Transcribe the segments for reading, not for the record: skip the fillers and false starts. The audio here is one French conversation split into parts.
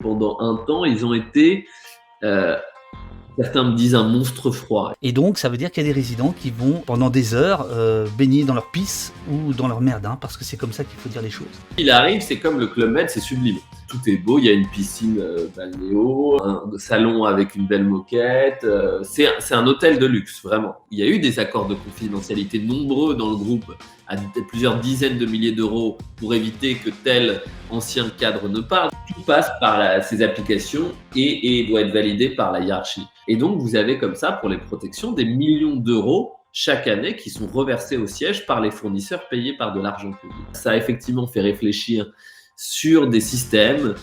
Pendant un temps, ils ont été, heu, certains me disent un monstre froid. Et donc, ça veut dire qu'il y a des résidents qui vont, pendant des heures, baigner dans leur pisse ou dans leur merde, hein, parce que c'est comme ça qu'il faut dire les choses. Il arrive, c'est comme le Club Med, c'est sublime. Tout est beau, il y a une piscine balnéo, un salon avec une belle moquette. C'est un hôtel de luxe, vraiment. Il y a eu des accords de confidentialité nombreux dans le groupe, à plusieurs dizaines de milliers d'euros, pour éviter que tel ancien cadre ne parle. Tout passe par ces applications et doit être validé par la hiérarchie. Et donc, vous avez comme ça, pour les protections, des millions d'euros chaque année qui sont reversés au siège par les fournisseurs payés par de l'argent public. Ça a effectivement fait réfléchir sur des systèmes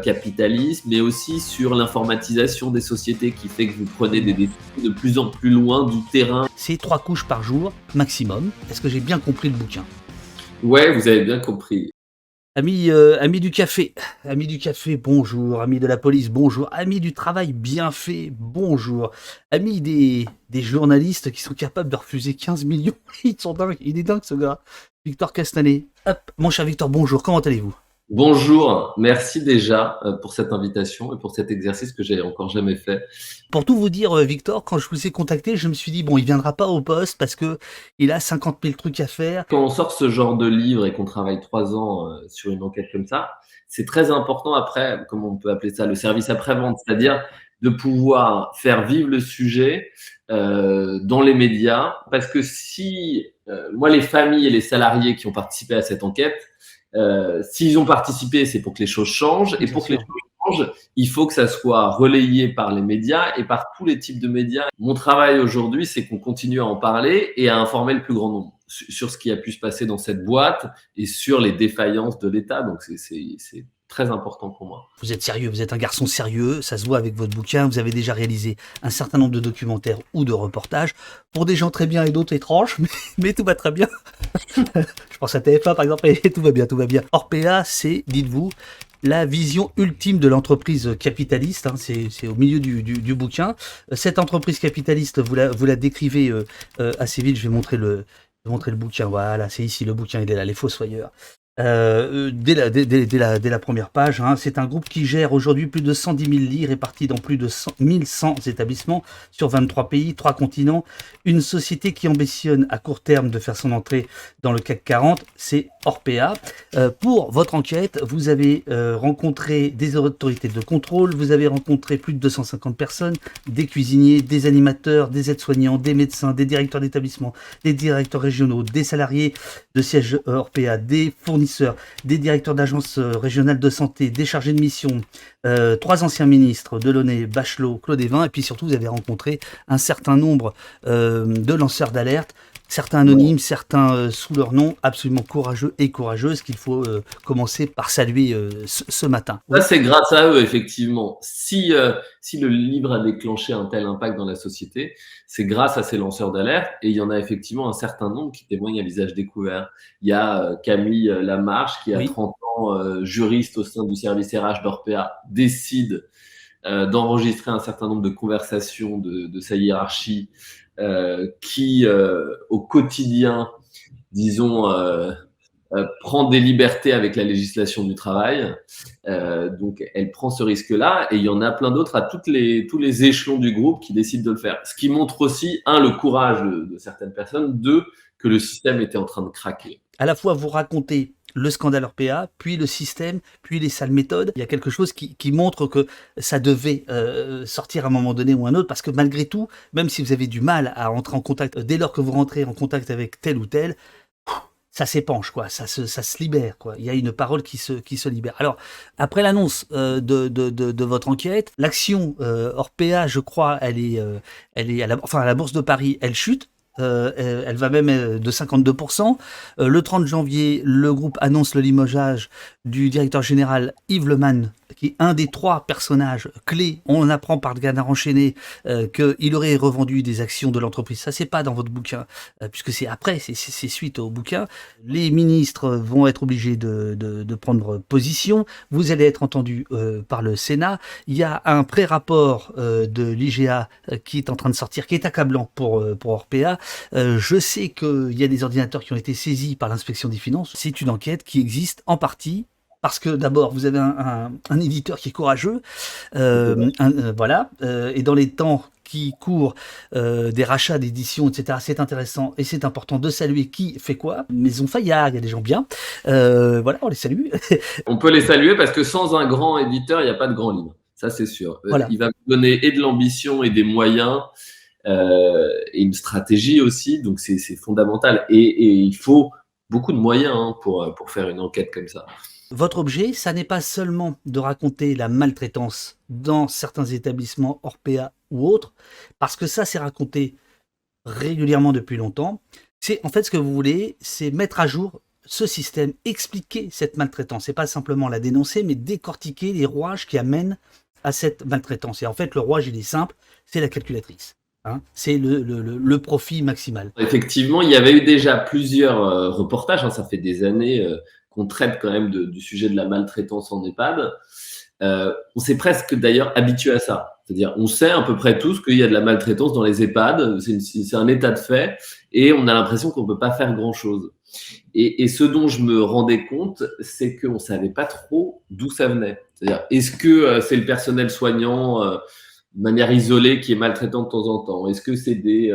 capitalistes, mais aussi sur l'informatisation des sociétés qui fait que vous prenez des décisions de plus en plus loin du terrain. C'est 3 couches par jour, maximum. Est-ce que j'ai bien compris le bouquin ? Ouais, vous avez bien compris. Amis du café, bonjour. Amis de la police, bonjour. Amis du travail bien fait, bonjour. Amis des journalistes qui sont capables de refuser 15 millions. Ils sont dingues, il est dingue ce gars. Victor Castanet. Hop, mon cher Victor, bonjour, comment allez-vous ? Bonjour, merci déjà pour cette invitation et pour cet exercice que j'ai encore jamais fait. Pour tout vous dire, Victor, quand je vous ai contacté, je me suis dit, bon, il viendra pas au poste parce que il a 50 000 trucs à faire. Quand on sort ce genre de livre et qu'on travaille 3 ans sur une enquête comme ça, c'est très important après, comment on peut appeler ça, le service après-vente, c'est-à-dire de pouvoir faire vivre le sujet dans les médias, parce que si, moi, les familles et les salariés qui ont participé à cette enquête, s'ils ont participé, c'est pour que les choses changent, et Bien pour que les sûr. choses changent, il faut que ça soit relayé par les médias et par tous les types de médias. Mon travail aujourd'hui, c'est qu'on continue à en parler et à informer le plus grand nombre sur ce qui a pu se passer dans cette boîte et sur les défaillances de l'État. Donc c'est très important pour moi. Vous êtes sérieux, vous êtes un garçon sérieux, ça se voit avec votre bouquin, vous avez déjà réalisé un certain nombre de documentaires ou de reportages pour des gens très bien et d'autres étranges, mais tout va très bien. Je pense à TF1 par exemple, et tout va bien, tout va bien. Orpea, c'est, dites-vous, la vision ultime de l'entreprise capitaliste, hein, c'est au milieu du bouquin. Cette entreprise capitaliste, vous la décrivez assez vite, je vais montrer le bouquin, voilà, c'est ici le bouquin, il est là, les Fossoyeurs. Dès la première page, hein, c'est un groupe qui gère aujourd'hui plus de 110 000 lits répartis dans plus de 1100 établissements sur 23 pays, 3 continents. Une société qui ambitionne à court terme de faire son entrée dans le CAC 40, c'est Orpea. Pour votre enquête, vous avez rencontré des autorités de contrôle, vous avez rencontré plus de 250 personnes, des cuisiniers, des animateurs, des aides-soignants, des médecins, des directeurs d'établissement, des directeurs régionaux, des salariés de siège Orpea, des fournisseurs, des directeurs d'agences régionales de santé, des chargés de mission, 3 anciens ministres, Delaunay, Bachelot, Claude Évin, et puis surtout vous avez rencontré un certain nombre de lanceurs d'alerte, certains anonymes, certains sous leur nom, absolument courageux et courageuses, qu'il faut commencer par saluer ce matin. Ça, c'est grâce à eux, effectivement. Si le livre a déclenché un tel impact dans la société, c'est grâce à ces lanceurs d'alerte. Et il y en a effectivement un certain nombre qui témoignent à visage découvert. Il y a Camille Lamarche, qui a 30 ans, juriste au sein du service RH d'Orpea, décide d'enregistrer un certain nombre de conversations de sa hiérarchie qui, au quotidien, disons, prend des libertés avec la législation du travail. Donc, elle prend ce risque-là. Et il y en a plein d'autres à tous les échelons du groupe qui décident de le faire. Ce qui montre aussi, un, le courage de certaines personnes, deux, que le système était en train de craquer. À la fois, vous racontez le scandale Orpea, puis le système, puis les sales méthodes. Il y a quelque chose qui montre que ça devait sortir à un moment donné ou un autre, parce que malgré tout, même si vous avez du mal à entrer en contact, dès lors que vous rentrez en contact avec tel ou tel, ça s'épanche, quoi. Ça se libère, quoi. Il y a une parole qui se libère. Alors, après l'annonce de votre enquête, l'action Orpea, je crois, elle est à la Bourse de Paris, elle chute. Elle va même de 52%. Le 30 janvier, le groupe annonce le limogeage du directeur général Yves Lemann, qui est un des 3 personnages clés. On apprend par le Canard enchaîné qu'il aurait revendu des actions de l'entreprise. Ça, c'est pas dans votre bouquin, puisque c'est après, c'est suite au bouquin. Les ministres vont être obligés de prendre position. Vous allez être entendu par le Sénat. Il y a un pré-rapport de l'IGA qui est en train de sortir, qui est accablant pour Orpea. Je sais qu'il y a des ordinateurs qui ont été saisis par l'inspection des finances. C'est une enquête qui existe en partie parce que d'abord, vous avez un éditeur qui est courageux, C'est vrai. voilà, et dans les temps qui courent, des rachats d'éditions, etc., c'est intéressant et c'est important de saluer qui fait quoi. Maison Fayard, il y a des gens bien, voilà, on les salue. On peut les saluer parce que sans un grand éditeur, il n'y a pas de grand livre. Ça, c'est sûr. Voilà. Il va me donner et de l'ambition et des moyens et une stratégie aussi. Donc, c'est fondamental. Et il faut beaucoup de moyens pour faire une enquête comme ça. Votre objet, ça n'est pas seulement de raconter la maltraitance dans certains établissements Orpea ou autres, parce que ça, c'est raconté régulièrement depuis longtemps. C'est en fait ce que vous voulez, c'est mettre à jour ce système, expliquer cette maltraitance. C'est pas simplement la dénoncer, mais décortiquer les rouages qui amènent à cette maltraitance. Et en fait, le rouage, il est simple, c'est la calculatrice. Hein, c'est le profit maximal. Effectivement, il y avait eu déjà plusieurs reportages. Ça fait des années qu'on traite quand même du sujet de la maltraitance en EHPAD. On s'est presque d'ailleurs habitué à ça. C'est-à-dire, on sait à peu près tous qu'il y a de la maltraitance dans les EHPAD. C'est un état de fait et on a l'impression qu'on ne peut pas faire grand-chose. Et ce dont je me rendais compte, c'est qu'on ne savait pas trop d'où ça venait. C'est-à-dire, est-ce que c'est le personnel soignant de manière isolée qui est maltraitant de temps en temps? Est-ce que c'est des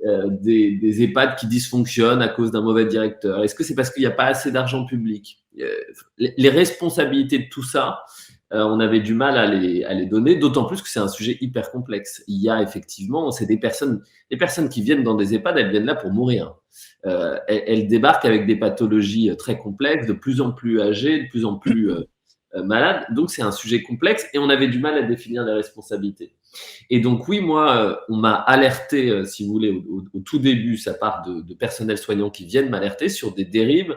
EHPAD qui dysfonctionnent à cause d'un mauvais directeur? Est-ce que c'est parce qu'il n'y a pas assez d'argent public? Les responsabilités de tout ça, on avait du mal à les donner, d'autant plus que c'est un sujet hyper complexe. Il y a effectivement, c'est les personnes qui viennent dans des EHPAD, elles viennent là pour mourir. Elles débarquent avec des pathologies très complexes, de plus en plus âgées, de plus en plus malades. Donc c'est un sujet complexe et on avait du mal à définir les responsabilités. Et donc oui, moi, on m'a alerté, si vous voulez, au tout début, ça part de personnels soignants qui viennent m'alerter sur des dérives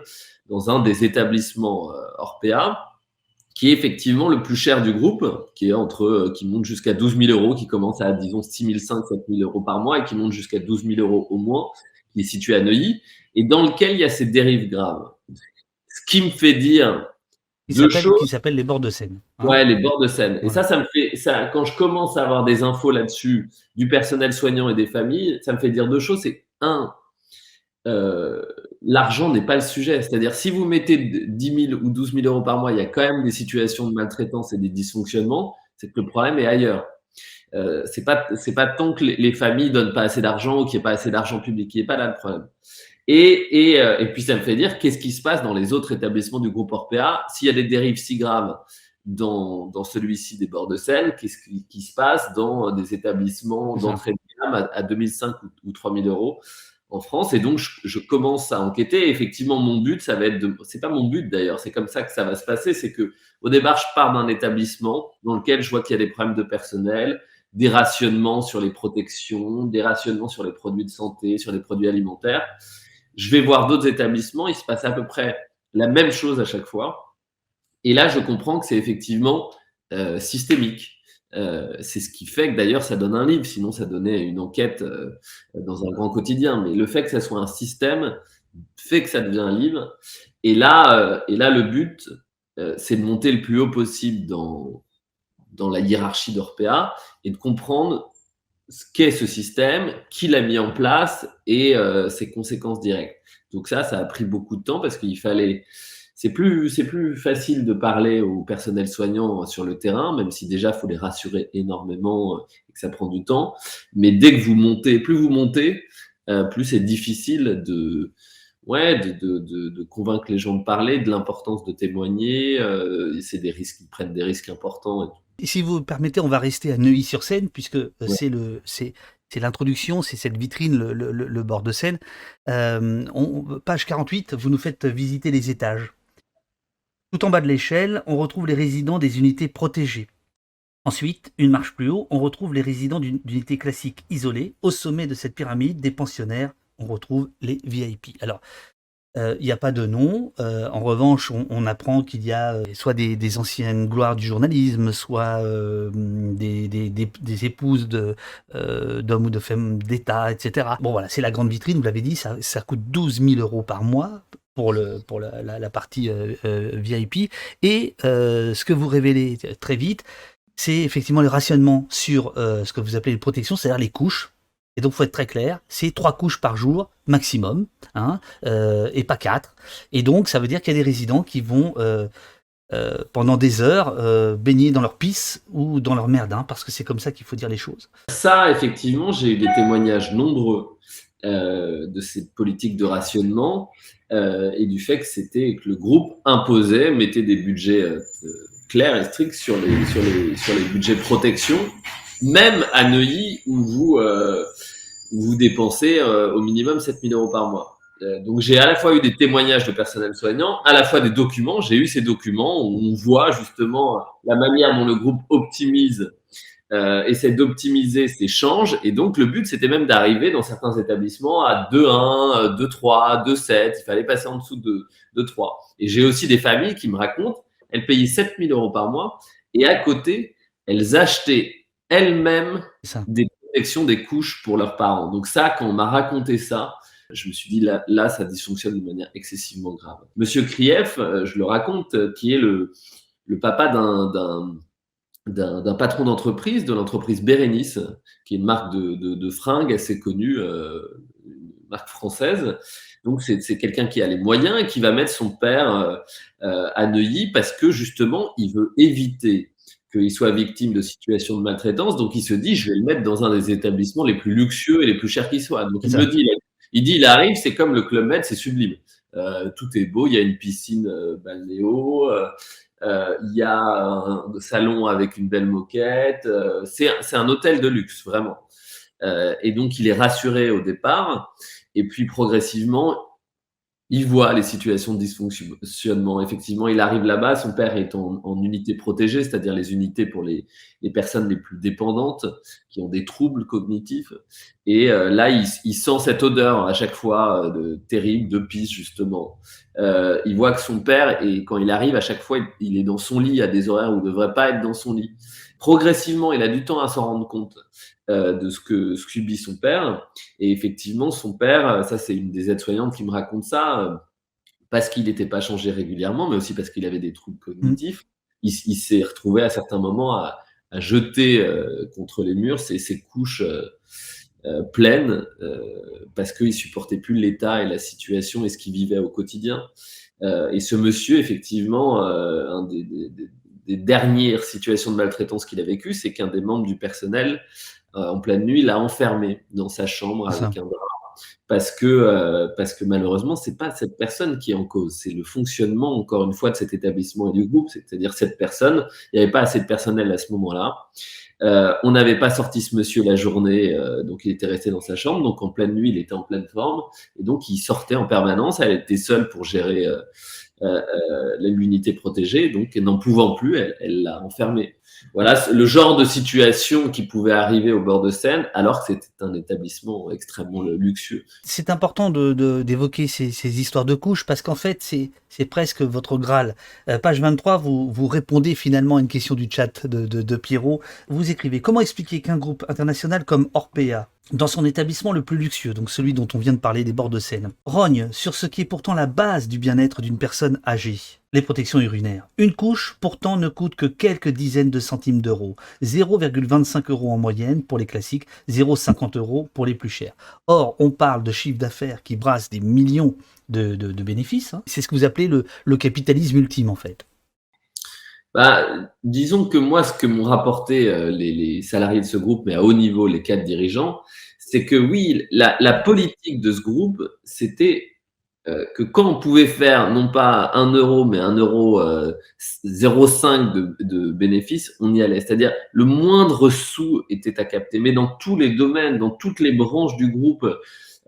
dans un des établissements Orpea, qui est effectivement le plus cher du groupe, qui monte jusqu'à 12 000 euros, qui commence à, disons, 6 500, 7 000 euros par mois et qui monte jusqu'à 12 000 euros au moins, qui est situé à Neuilly, et dans lequel il y a ces dérives graves. Ce qui me fait dire deux choses. Qui s'appelle les bords de Seine. Hein. Ouais, les bords de Seine. Et Voilà. ça me fait, ça, quand je commence à avoir des infos là-dessus, du personnel soignant et des familles, ça me fait dire deux choses. C'est un, l'argent n'est pas le sujet. C'est-à-dire, si vous mettez 10 000 ou 12 000 euros par mois, il y a quand même des situations de maltraitance et des dysfonctionnements, c'est que le problème est ailleurs. C'est pas tant que les familles donnent pas assez d'argent ou qu'il n'y ait pas assez d'argent public, qui n'est pas là le problème. Et puis ça me fait dire qu'est-ce qui se passe dans les autres établissements du groupe Orpea s'il y a des dérives si graves dans celui-ci des bords de Seine, qu'est-ce qui se passe dans des établissements d'entrée de gamme à 2005 ou 3000 euros en France. Et donc je commence à enquêter. Et effectivement, mon but, ça va être c'est pas mon but d'ailleurs, c'est comme ça que ça va se passer, c'est que au départ, je pars d'un établissement dans lequel je vois qu'il y a des problèmes de personnel, des rationnements sur les protections, des rationnements sur les produits de santé, sur les produits alimentaires. Je vais voir d'autres établissements, il se passe à peu près la même chose à chaque fois. Et là, je comprends que c'est effectivement systémique. C'est ce qui fait que d'ailleurs ça donne un livre, sinon ça donnait une enquête dans un grand quotidien. Mais le fait que ça soit un système fait que ça devient un livre. Et là, le but, c'est de monter le plus haut possible dans la hiérarchie d'Orpea et de comprendre ce qu'est ce système, qui l'a mis en place et ses conséquences directes. Donc ça a pris beaucoup de temps parce qu'il fallait. C'est plus facile de parler au personnel soignant sur le terrain, même si déjà il faut les rassurer énormément et que ça prend du temps. Mais dès que vous montez, plus vous montez, plus c'est difficile de convaincre les gens de parler, de l'importance de témoigner. C'est des risques, ils prennent des risques importants. Et si vous permettez, on va rester à Neuilly-sur-Seine, puisque c'est l'introduction, c'est cette vitrine, le bord de Seine. Page 48, vous nous faites visiter les étages. Tout en bas de l'échelle, on retrouve les résidents des unités protégées. Ensuite, une marche plus haut, on retrouve les résidents d'unités classiques isolées. Au sommet de cette pyramide des pensionnaires, on retrouve les VIP. Alors, il n'y a pas de nom. En revanche, on apprend qu'il y a soit des anciennes gloires du journalisme, soit des épouses d'hommes ou de femmes d'État, etc. Bon voilà, c'est la grande vitrine, vous l'avez dit, ça coûte 12 000 euros par mois pour la partie VIP. Et ce que vous révélez très vite, c'est effectivement le rationnement sur ce que vous appelez les protections, c'est-à-dire les couches. Et donc, il faut être très clair, c'est 3 couches par jour maximum, hein, et pas 4. Et donc, ça veut dire qu'il y a des résidents qui vont pendant des heures, baignés dans leur pisse ou dans leur merde, hein, parce que c'est comme ça qu'il faut dire les choses. Ça, effectivement, j'ai eu des témoignages nombreux de cette politique de rationnement et du fait que le groupe imposait, mettait des budgets clairs et stricts sur les budgets protection, même à Neuilly où vous dépensez au minimum 7 000 euros par mois. Donc j'ai à la fois eu des témoignages de personnel soignant, à la fois des documents. J'ai eu ces documents où on voit justement la manière dont le groupe optimise essaie d'optimiser ses changes. Et donc, le but, c'était même d'arriver dans certains établissements à 2,1, 2,3, 2,7. Il fallait passer en dessous de 3. Et j'ai aussi des familles qui me racontent, elles payaient 7 000 euros par mois et à côté, elles achetaient elles-mêmes C'est ça. des protections des couches pour leurs parents. Donc ça, quand on m'a raconté ça, je me suis dit, là ça dysfonctionne de manière excessivement grave. Monsieur Krief, je le raconte, qui est le papa d'un patron d'entreprise, de l'entreprise Bérénice, qui est une marque de fringues assez connue, une marque française. Donc, c'est quelqu'un qui a les moyens et qui va mettre son père à Neuilly parce que, justement, il veut éviter qu'il soit victime de situations de maltraitance. Donc, il se dit, je vais le mettre dans un des établissements les plus luxueux et les plus chers qui soient. Donc, C'est il me le ça. dit. Il dit, il arrive, c'est comme le Club Med, c'est sublime. Tout est beau, il y a une piscine balnéo, il y a un salon avec une belle moquette. C'est un hôtel de luxe, vraiment. Et donc, il est rassuré au départ. Et puis, progressivement, il voit les situations de dysfonctionnement. Effectivement, il arrive là-bas, son père est en unité protégée, c'est-à-dire les unités pour les personnes les plus dépendantes, qui ont des troubles cognitifs. Et là, il sent cette odeur à chaque fois terrible de pisse, justement. Il voit que son père, et quand il arrive, à chaque fois, il est dans son lit à des horaires où il ne devrait pas être dans son lit. Progressivement, il a du temps à s'en rendre compte de ce que subit son père. Et effectivement, son père, ça c'est une des aides-soignantes qui me raconte ça, parce qu'il n'était pas changé régulièrement, mais aussi parce qu'il avait des troubles Mmh. cognitifs. Il s'est retrouvé à certains moments à jeter contre les murs ses couches pleines parce qu'il supportait plus l'état et la situation et ce qu'il vivait au quotidien. Et ce monsieur, effectivement, un des dernières situations de maltraitance qu'il a vécues, c'est qu'un des membres du personnel en pleine nuit, l'a enfermé dans sa chambre C'est ça. avec un drap parce que malheureusement, c'est pas cette personne qui est en cause, c'est le fonctionnement, encore une fois, de cet établissement et du groupe, c'est-à-dire cette personne. Il n'y avait pas assez de personnel à ce moment-là. On n'avait pas sorti ce monsieur la journée, donc il était resté dans sa chambre. Donc en pleine nuit, il était en pleine forme et donc il sortait en permanence. Elle était seule pour gérer l'unité protégée, donc n'en pouvant plus, elle l'a enfermé. Voilà le genre de situation qui pouvait arriver au bord de Seine, alors que c'était un établissement extrêmement luxueux. C'est important d'évoquer ces histoires de couches parce qu'en fait, c'est presque votre Graal. Page 23, vous répondez finalement à une question du chat de Pierrot. Vous écrivez: comment expliquer qu'un groupe international comme Orpea, dans son établissement le plus luxueux, donc celui dont on vient de parler des bords de Seine, rogne sur ce qui est pourtant la base du bien-être d'une personne âgée, les protections urinaires. Une couche, pourtant, ne coûte que quelques dizaines de centimes d'euros. 0,25 € en moyenne pour les classiques, 0,50 € pour les plus chers. Or, on parle de chiffre d'affaires qui brasse des millions de bénéfices. Hein. C'est ce que vous appelez le capitalisme ultime, en fait. Bah, disons que moi, ce que m'ont rapporté les salariés de ce groupe, mais à haut niveau, les cadres dirigeants, c'est que oui, la politique de ce groupe, c'était que quand on pouvait faire non pas 1 euro, mais 1 euro 0,5 de bénéfice, on y allait. C'est-à-dire le moindre sou était à capter. Mais dans tous les domaines, dans toutes les branches du groupe,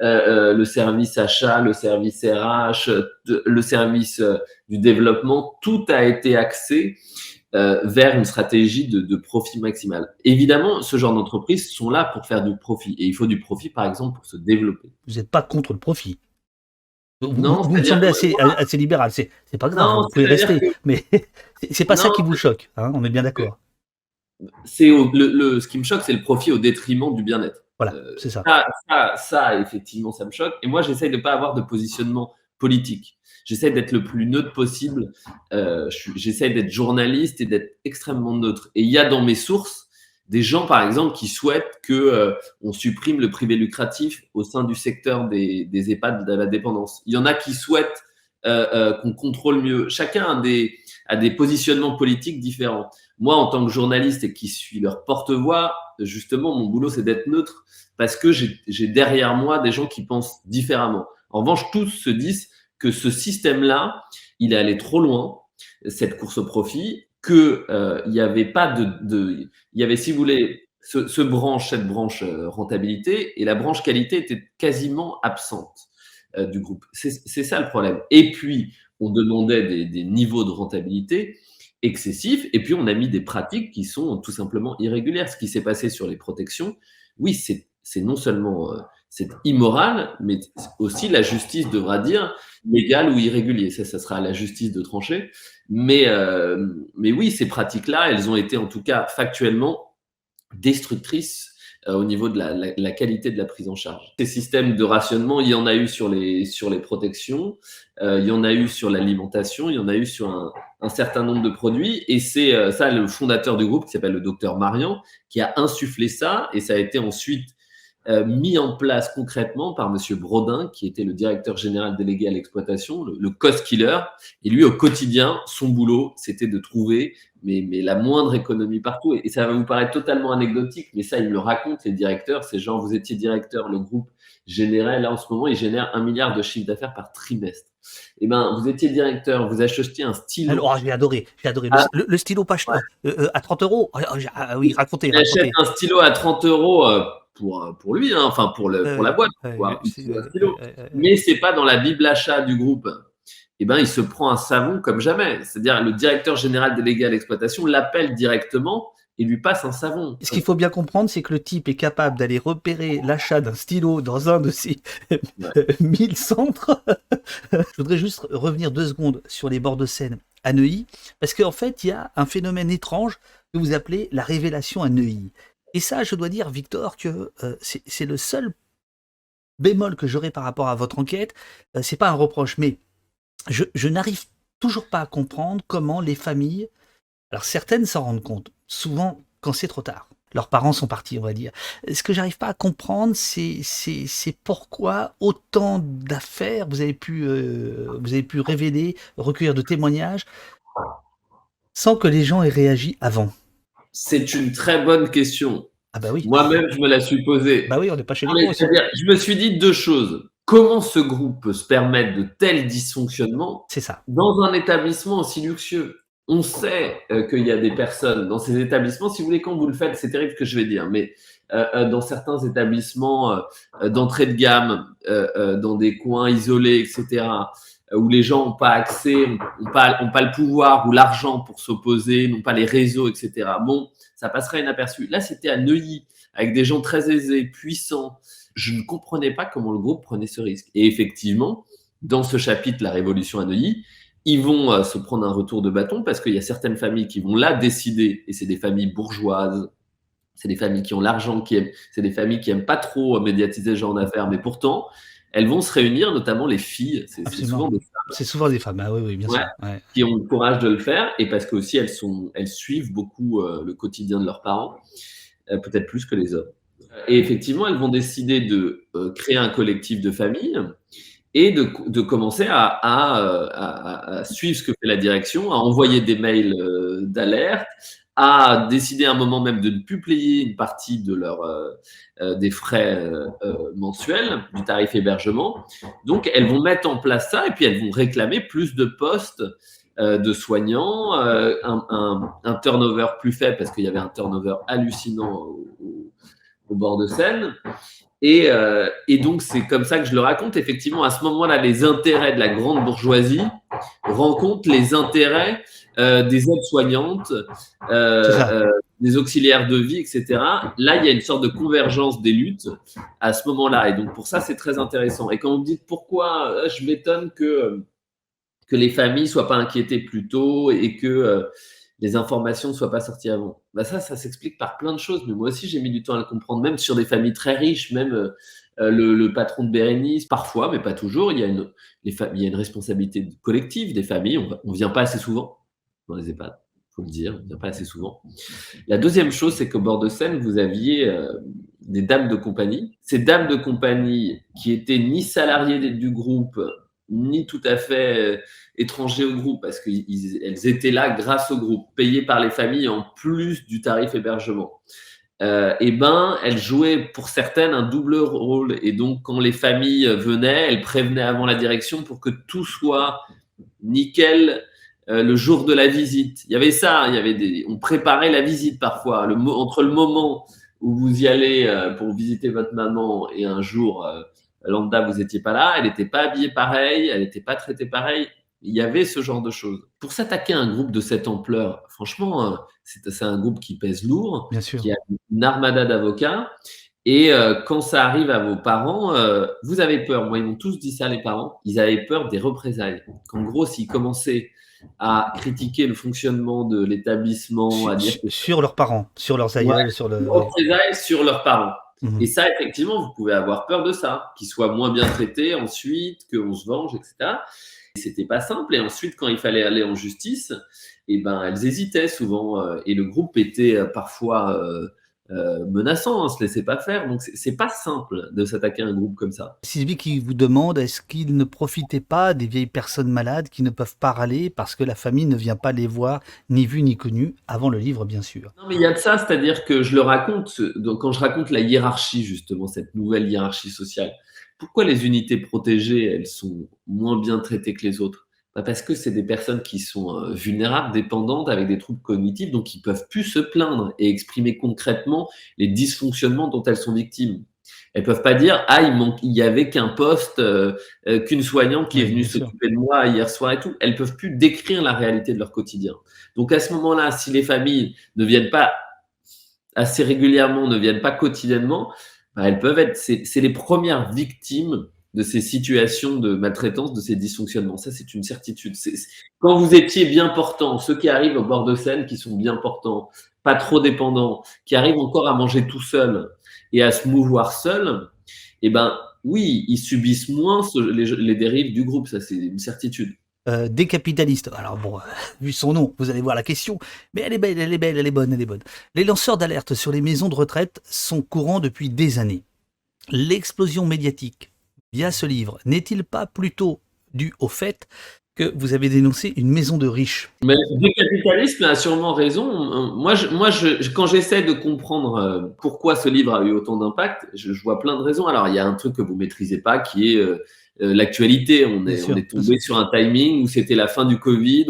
le service achat, le service RH, le service du développement, tout a été axé vers une stratégie de profit maximal. Évidemment, ce genre d'entreprises sont là pour faire du profit. Et il faut du profit, par exemple, pour se développer. Vous n'êtes pas contre le profit. Non, Vous me c'est-à-dire semblez que assez libéral. C'est pas grave, non, vous pouvez c'est-à-dire rester. que Mais c'est pas ça non, qui vous choque. Hein, on est bien d'accord. c'est ce qui me choque, c'est le profit au détriment du bien-être. Voilà, c'est ça. Ça, effectivement, ça me choque. Et moi, j'essaye de ne pas avoir de positionnement politique. J'essaie d'être le plus neutre possible. J'essaie d'être journaliste et d'être extrêmement neutre. Et il y a dans mes sources des gens, par exemple, qui souhaitent que on supprime le privé lucratif au sein du secteur des EHPAD de la dépendance. Il y en a qui souhaitent qu'on contrôle mieux. Chacun à des positionnements politiques différents. Moi, en tant que journaliste et qui suis leur porte-voix, justement, mon boulot, c'est d'être neutre parce que j'ai derrière moi des gens qui pensent différemment. En revanche, tous se disent que ce système-là, il est allé trop loin, cette course au profit, que il y avait pas il y avait, si vous voulez, cette branche rentabilité, et la branche qualité était quasiment absente du groupe. C'est ça le problème. Et puis, on demandait des niveaux de rentabilité excessifs, et puis on a mis des pratiques qui sont tout simplement irrégulières. Ce qui s'est passé sur les protections, oui, c'est non seulement c'est immoral, mais aussi la justice devra dire légal ou irrégulier. Ça sera à la justice de trancher. Mais oui, ces pratiques-là, elles ont été en tout cas factuellement destructrices au niveau de la qualité de la prise en charge. Ces systèmes de rationnement, il y en a eu sur les protections, il y en a eu sur l'alimentation, il y en a eu sur un certain nombre de produits, et c'est ça le fondateur du groupe qui s'appelle le docteur Marian qui a insufflé ça, et ça a été ensuite mis en place concrètement par Monsieur Brodin, qui était le directeur général délégué à l'exploitation, le cost killer. Et lui, au quotidien, son boulot, c'était de trouver mais la moindre économie partout. Et ça va vous paraître totalement anecdotique, mais ça, ils me le racontent, les directeurs. C'est genre, vous étiez directeur, le groupe générait, là, en ce moment, il génère 1 milliard de chiffre d'affaires par trimestre. Eh ben, vous étiez directeur, vous achetiez un stylo. Alors, j'ai adoré. Le stylo page à 30 euros. Oui, racontez. Il achète un stylo à 30 euros pour lui, hein, enfin pour la boîte, quoi, un stylo. Mais c'est pas dans la bible achat du groupe. Eh ben, il se prend un savon comme jamais. C'est-à-dire, le directeur général délégué à l'exploitation l'appelle directement et lui passe un savon. Ce qu'il faut bien comprendre, c'est que le type est capable d'aller repérer l'achat d'un stylo dans un de ses 1000 centres. Je voudrais juste revenir 2 secondes sur les bords de Seine à Neuilly, parce qu'en fait, il y a un phénomène étrange que vous appelez la révélation à Neuilly. Et ça, je dois dire, Victor, que c'est le seul bémol que j'aurais par rapport à votre enquête. C'est pas un reproche, mais je n'arrive toujours pas à comprendre comment les familles, alors certaines s'en rendent compte, souvent quand c'est trop tard. Leurs parents sont partis, on va dire. Ce que j'arrive pas à comprendre, c'est pourquoi autant d'affaires vous avez pu révéler, recueillir de témoignages, sans que les gens aient réagi avant. C'est une très bonne question. Ah bah oui. Moi-même, je me la suis posée. Bah oui, on n'est pas chez les gros. Je me suis dit 2 choses. Comment ce groupe peut se permettre de tels dysfonctionnements C'est ça. dans un établissement aussi luxueux? On sait qu'il y a des personnes dans ces établissements, si vous voulez, quand vous le faites, c'est terrible ce que je vais dire, mais dans certains établissements d'entrée de gamme, dans des coins isolés, etc., où les gens n'ont pas accès, n'ont pas le pouvoir ou l'argent pour s'opposer, n'ont pas les réseaux, etc. Bon, ça passerait inaperçu. Là, c'était à Neuilly, avec des gens très aisés, puissants. Je ne comprenais pas comment le groupe prenait ce risque. Et effectivement, dans ce chapitre, la révolution à Neuilly, ils vont se prendre un retour de bâton parce qu'il y a certaines familles qui vont là décider, et c'est des familles bourgeoises, c'est des familles qui ont l'argent, c'est des familles qui n'aiment pas trop médiatiser ce genre d'affaires, mais pourtant, elles vont se réunir, notamment les filles, c'est souvent des femmes. C'est souvent des femmes, ah oui, bien sûr. Ouais. Qui ont le courage de le faire, et parce qu'aussi elles suivent beaucoup le quotidien de leurs parents, peut-être plus que les hommes. Et effectivement, elles vont décider de créer un collectif de familles et de commencer à suivre ce que fait la direction, à envoyer des mails d'alerte, à décider à un moment même de ne plus payer une partie de des frais mensuels, du tarif hébergement. Donc, elles vont mettre en place ça et puis elles vont réclamer plus de postes de soignants, un turnover plus faible parce qu'il y avait un turnover hallucinant au bord de Seine. Et donc, c'est comme ça que je le raconte. Effectivement, à ce moment-là, les intérêts de la grande bourgeoisie rencontrent les intérêts des aides-soignantes, des auxiliaires de vie, etc. Là, il y a une sorte de convergence des luttes à ce moment-là. Et donc, pour ça, c'est très intéressant. Et quand vous me dites pourquoi je m'étonne que les familles ne soient pas inquiétées plus tôt et que les informations ne soient pas sorties avant. Bah ça s'explique par plein de choses, mais moi aussi j'ai mis du temps à le comprendre, même sur des familles très riches, même le patron de Bérénice, parfois, mais pas toujours, il y a une responsabilité collective des familles, on ne vient pas assez souvent dans les EHPAD, il faut le dire, on ne vient pas assez souvent. La deuxième chose, c'est qu'au bord de Seine, vous aviez des dames de compagnie. Ces dames de compagnie qui étaient ni salariées du groupe, ni tout à fait étrangers au groupe, parce qu'elles étaient là grâce au groupe, payées par les familles en plus du tarif hébergement. Et ben, elles jouaient pour certaines un double rôle. Et donc, quand les familles venaient, elles prévenaient avant la direction pour que tout soit nickel le jour de la visite. Il y avait ça, on préparait la visite parfois. Entre le moment où vous y allez pour visiter votre maman et un jour, lambda, vous n'étiez pas là, elle n'était pas habillée pareil, elle n'était pas traitée pareil. Il y avait ce genre de choses. Pour s'attaquer à un groupe de cette ampleur, franchement, c'est un groupe qui pèse lourd, Bien sûr. qui a une armada d'avocats. Et quand ça arrive à vos parents, vous avez peur. Moi, ils m'ont tous dit ça, les parents. Ils avaient peur des représailles. Qu'en gros, s'ils commençaient à critiquer le fonctionnement de l'établissement, à dire que Sur leurs parents, sur leurs ouais, aïeuls, sur le... des Ouais. représailles sur leurs parents. Mhm. Et ça, effectivement, vous pouvez avoir peur de ça, qu'ils soient moins bien traités ensuite, qu'on se venge, etc. Et c'était pas simple. Et ensuite, quand il fallait aller en justice, eh ben, elles hésitaient souvent. Et le groupe était parfois menaçant, se laissait pas faire. Donc, c'est pas simple de s'attaquer à un groupe comme ça. Sylvie qui vous demande, est-ce qu'ils ne profitaient pas des vieilles personnes malades qui ne peuvent pas râler parce que la famille ne vient pas les voir, ni vues ni connues, avant le livre, bien sûr. Non, mais il y a de ça, c'est-à-dire que je le raconte, donc quand je raconte la hiérarchie, justement, cette nouvelle hiérarchie sociale. Pourquoi les unités protégées, elles sont moins bien traitées que les autres? Bah, parce que c'est des personnes qui sont vulnérables, dépendantes, avec des troubles cognitifs, donc ils peuvent plus se plaindre et exprimer concrètement les dysfonctionnements dont elles sont victimes. Elles peuvent pas dire ah il y avait qu'un poste, qu'une soignante qui est Oui, venue bien sûr. s'occuper de moi hier soir et tout. Elles peuvent plus décrire la réalité de leur quotidien. Donc à ce moment-là, si les familles ne viennent pas assez régulièrement, ne viennent pas quotidiennement, bah, elles peuvent être, c'est les premières victimes de ces situations de maltraitance, de ces dysfonctionnements. Ça, c'est une certitude. Quand vous étiez bien portant, ceux qui arrivent au bord de Seine, qui sont bien portants, pas trop dépendants, qui arrivent encore à manger tout seul et à se mouvoir seul, eh ben, oui, ils subissent moins les dérives du groupe. Ça, c'est une certitude. Décapitaliste. Alors bon, vu son nom, vous allez voir la question, mais elle est belle, elle est belle, elle est bonne, elle est bonne. Les lanceurs d'alerte sur les maisons de retraite sont courants depuis des années. L'explosion médiatique via ce livre n'est-il pas plutôt dû au fait que vous avez dénoncé une maison de riches? Mais le capitalisme a sûrement raison. Quand j'essaie de comprendre pourquoi ce livre a eu autant d'impact, je vois plein de raisons. Alors, il y a un truc que vous maîtrisez pas, qui est l'actualité. On Bien est, on sûr, est bien sûr. tombé sur un timing où c'était la fin du Covid.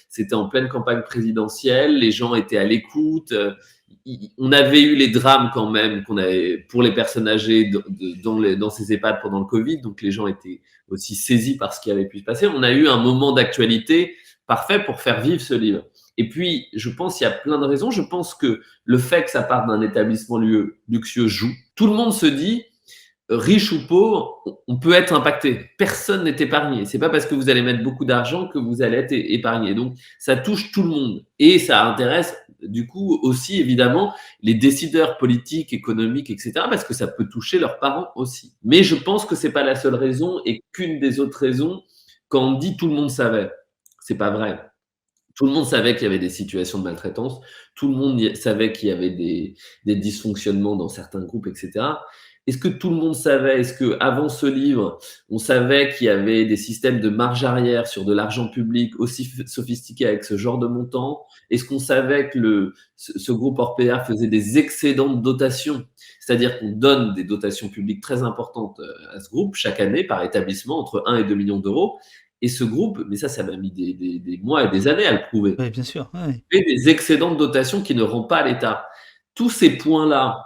C'était en pleine campagne présidentielle. Les gens étaient à l'écoute. On avait eu les drames quand même qu'on avait pour les personnes âgées dans ces EHPAD pendant le Covid. Donc, les gens étaient aussi saisis par ce qui avait pu se passer. On a eu un moment d'actualité parfait pour faire vivre ce livre. Et puis, je pense qu'il y a plein de raisons. Je pense que le fait que ça parte d'un établissement luxueux joue. Tout le monde se dit, riche ou pauvre, on peut être impacté. Personne n'est épargné. C'est pas parce que vous allez mettre beaucoup d'argent que vous allez être épargné. Donc, ça touche tout le monde. Et ça intéresse, du coup, aussi, évidemment, les décideurs politiques, économiques, etc., parce que ça peut toucher leurs parents aussi. Mais je pense que c'est pas la seule raison et qu'une des autres raisons, quand on dit tout le monde savait, c'est pas vrai. Tout le monde savait qu'il y avait des situations de maltraitance. Tout le monde savait qu'il y avait des dysfonctionnements dans certains groupes, etc. Est-ce que tout le monde savait? Est-ce que avant ce livre, on savait qu'il y avait des systèmes de marge arrière sur de l'argent public aussi sophistiqués avec ce genre de montant? Est-ce qu'on savait que ce groupe Orpea faisait des excédents de dotation? C'est-à-dire qu'on donne des dotations publiques très importantes à ce groupe chaque année par établissement, entre 1 et 2 millions d'euros. Et ce groupe, mais ça m'a mis des mois et des années à le prouver, Oui, bien sûr. Ouais. fait des excédents de dotation qui ne rendent pas à l'État. Tous ces points-là,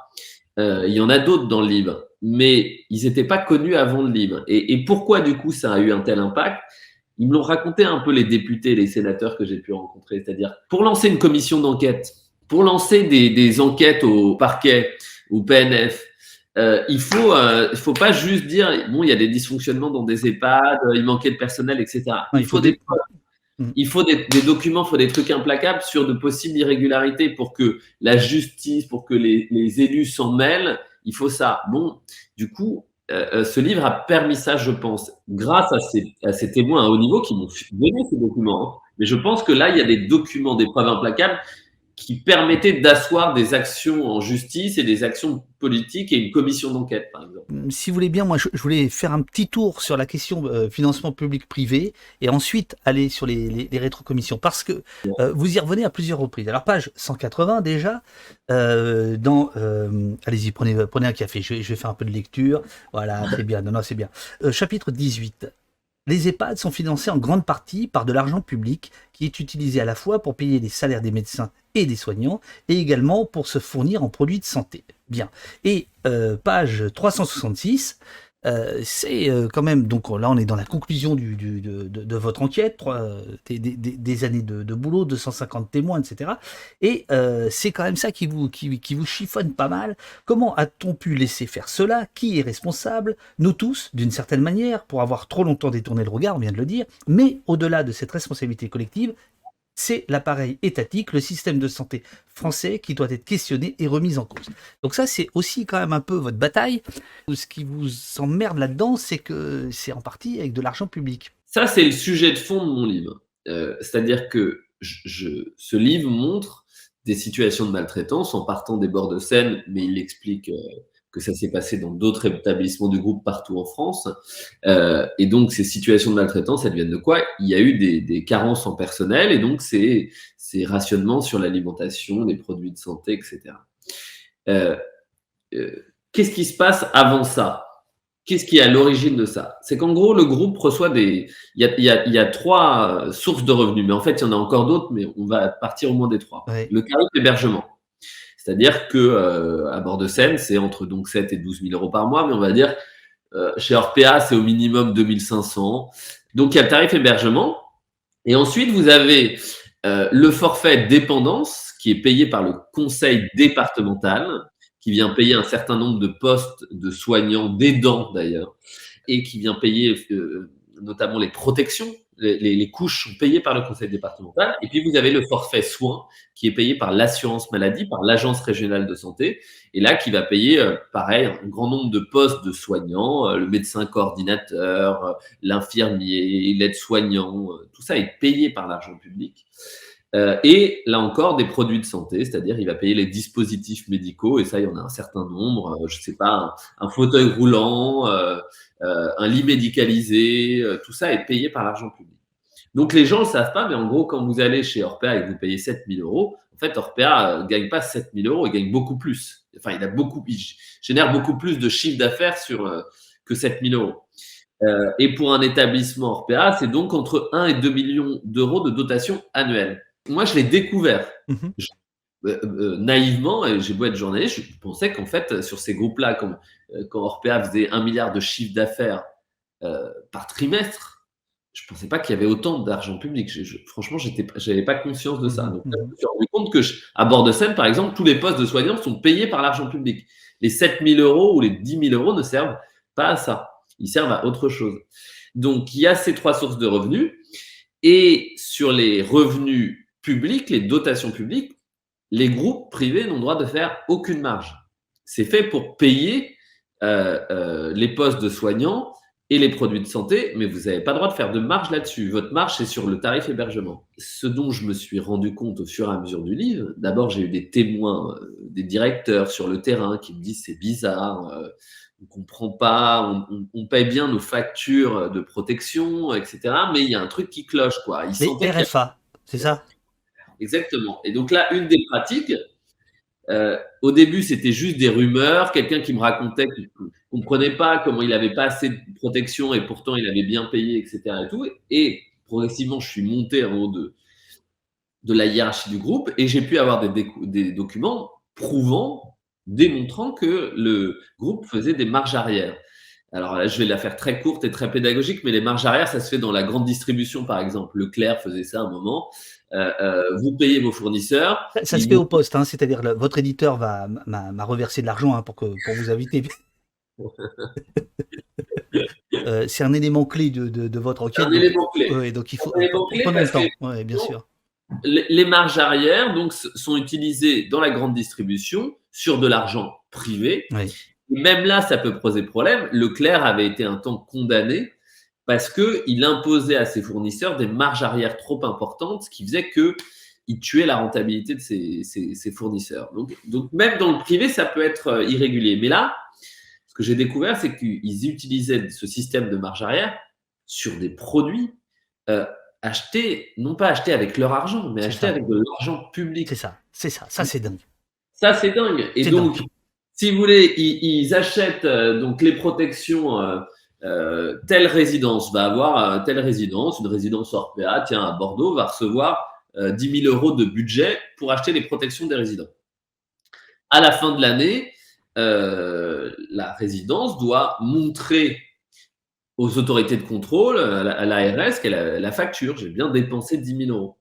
il y en a d'autres dans le livre, mais ils n'étaient pas connus avant le livre. Et pourquoi, du coup, ça a eu un tel impact? Ils me l'ont raconté un peu les députés, les sénateurs que j'ai pu rencontrer. C'est-à-dire, pour lancer une commission d'enquête, pour lancer des enquêtes au parquet, au PNF, il faut pas juste dire bon, il y a des dysfonctionnements dans des EHPAD, il manquait de personnel, etc. Ouais, Il faut des preuves, Mm. il faut des documents, il faut des trucs implacables sur de possibles irrégularités pour que la justice, pour que les élus s'en mêlent. Il faut ça. Bon, du coup, ce livre a permis ça, je pense, grâce à ces témoins à haut niveau qui m'ont donné ces documents. Hein. Mais je pense que là, il y a des documents, des preuves implacables qui permettait d'asseoir des actions en justice et des actions politiques et une commission d'enquête, par exemple. Si vous voulez bien, moi, je voulais faire un petit tour sur la question financement public-privé et ensuite aller sur les rétrocommissions parce que vous y revenez à plusieurs reprises. Alors, page 180 déjà, allez-y, prenez un café, je vais faire un peu de lecture. Voilà, c'est bien, non, c'est bien. Chapitre 18. Les EHPAD sont financés en grande partie par de l'argent public qui est utilisé à la fois pour payer les salaires des médecins et des soignants et également pour se fournir en produits de santé. Bien. Et page 366, c'est quand même, donc là on est dans la conclusion de votre enquête, des années de boulot, 250 témoins, etc. Et c'est quand même ça qui vous chiffonne pas mal. Comment a-t-on pu laisser faire cela? Qui est responsable? Nous tous, d'une certaine manière, pour avoir trop longtemps détourné le regard, on vient de le dire, mais au-delà de cette responsabilité collective, c'est l'appareil étatique, le système de santé français qui doit être questionné et remis en cause. Donc ça, c'est aussi quand même un peu votre bataille. Ce qui vous emmerde là-dedans, c'est que c'est en partie avec de l'argent public. Ça, c'est le sujet de fond de mon livre. C'est-à-dire que ce livre montre des situations de maltraitance en partant des bords de Seine, mais il explique que ça s'est passé dans d'autres établissements du groupe partout en France. Et donc, ces situations de maltraitance, elles viennent de quoi? Il y a eu des carences en personnel, et donc c'est rationnement sur l'alimentation, les produits de santé, etc. Qu'est-ce qui se passe avant ça? Qu'est-ce qui est à l'origine de ça? C'est qu'en gros, le groupe reçoit il y a 3 sources de revenus, mais en fait, il y en a encore d'autres, mais on va partir au moins des 3. Ouais. Le tarif d'hébergement. C'est-à-dire que à bord de Seine, c'est entre donc 7 et 12 000 euros par mois, mais on va dire chez Orpea, c'est au minimum 2 500. Donc il y a le tarif hébergement. Et ensuite, vous avez le forfait dépendance qui est payé par le conseil départemental, qui vient payer un certain nombre de postes de soignants, d'aidants d'ailleurs, et qui vient payer notamment les protections. Les couches sont payées par le conseil départemental. Et puis, vous avez le forfait soins qui est payé par l'assurance maladie, par l'agence régionale de santé. Et là, qui va payer, pareil, un grand nombre de postes de soignants, le médecin coordinateur, l'infirmier, l'aide-soignant, tout ça est payé par l'argent public. Et là encore, des produits de santé, c'est-à-dire il va payer les dispositifs médicaux, et ça, il y en a un certain nombre, je sais pas, un fauteuil roulant, un lit médicalisé, tout ça est payé par l'argent public. Donc les gens ne le savent pas, mais en gros, quand vous allez chez Orpea et que vous payez 7 000 euros, en fait, Orpea ne gagne pas 7 000 euros, il gagne beaucoup plus. Enfin, il génère beaucoup plus de chiffre d'affaires que 7 000 euros. Et pour un établissement Orpea, c'est donc entre 1 et 2 millions d'euros de dotation annuelle. Moi, je l'ai découvert naïvement, et j'ai beau être journaliste, je pensais qu'en fait, sur ces groupes-là, quand Orpea faisait 1 milliard de chiffre d'affaires par trimestre, je ne pensais pas qu'il y avait autant d'argent public. Franchement, je n'avais pas conscience de ça. Donc, je me suis rendu compte qu'à bord de Seine, par exemple, tous les postes de soignants sont payés par l'argent public. Les 7 000 euros ou les 10 000 euros ne servent pas à ça. Ils servent à autre chose. Donc, il y a ces 3 sources de revenus. Et sur les revenus publics, les dotations publiques, les groupes privés n'ont droit de faire aucune marge. C'est fait pour payer les postes de soignants et les produits de santé, mais vous n'avez pas le droit de faire de marge là-dessus. Votre marge, c'est sur le tarif hébergement. Ce dont je me suis rendu compte au fur et à mesure du livre, d'abord, j'ai eu des témoins, des directeurs sur le terrain qui me disent c'est bizarre, on ne comprend pas, on paye bien nos factures de protection, etc. Mais il y a un truc qui cloche, quoi. Les RFA, c'est ça? Exactement. Et donc là, une des pratiques, au début, c'était juste des rumeurs, quelqu'un qui me racontait qu'il ne comprenait pas comment il n'avait pas assez de protection et pourtant il avait bien payé, etc. Et tout. Et progressivement, je suis monté en haut de la hiérarchie du groupe et j'ai pu avoir des documents démontrant que le groupe faisait des marges arrière. Alors là, je vais la faire très courte et très pédagogique, mais les marges arrière, ça se fait dans la grande distribution, par exemple. Leclerc faisait ça à un moment. Vous payez vos fournisseurs. Ça se fait au poste, hein, c'est-à-dire votre éditeur m'a reversé de l'argent hein, pour vous inviter. C'est un élément clé de votre enquête. Un élément clé. Ouais, donc il faut prendre le temps. Ouais, bien sûr. Les marges arrière donc, sont utilisées dans la grande distribution sur de l'argent privé. Oui. Même là, ça peut poser problème. Leclerc avait été un temps condamné parce qu'il imposait à ses fournisseurs des marges arrière trop importantes, ce qui faisait que il tuait la rentabilité de ses fournisseurs. Donc, même dans le privé, ça peut être irrégulier. Mais là, ce que j'ai découvert, c'est qu'ils utilisaient ce système de marge arrière sur des produits euh, achetés, non pas achetés avec leur argent, mais C'est achetés ça, avec de l'argent public. ça c'est dingue. Ça, c'est dingue. Et C'est donc, dingue. si vous voulez, ils achètent donc les protections. Telle résidence va avoir telle résidence, une résidence Orpea, tiens, à Bordeaux, va recevoir 10 000 euros de budget pour acheter les protections des résidents. À la fin de l'année, la résidence doit montrer aux autorités de contrôle, à l'ARS, qu'elle a la facture. J'ai bien dépensé 10 000 euros.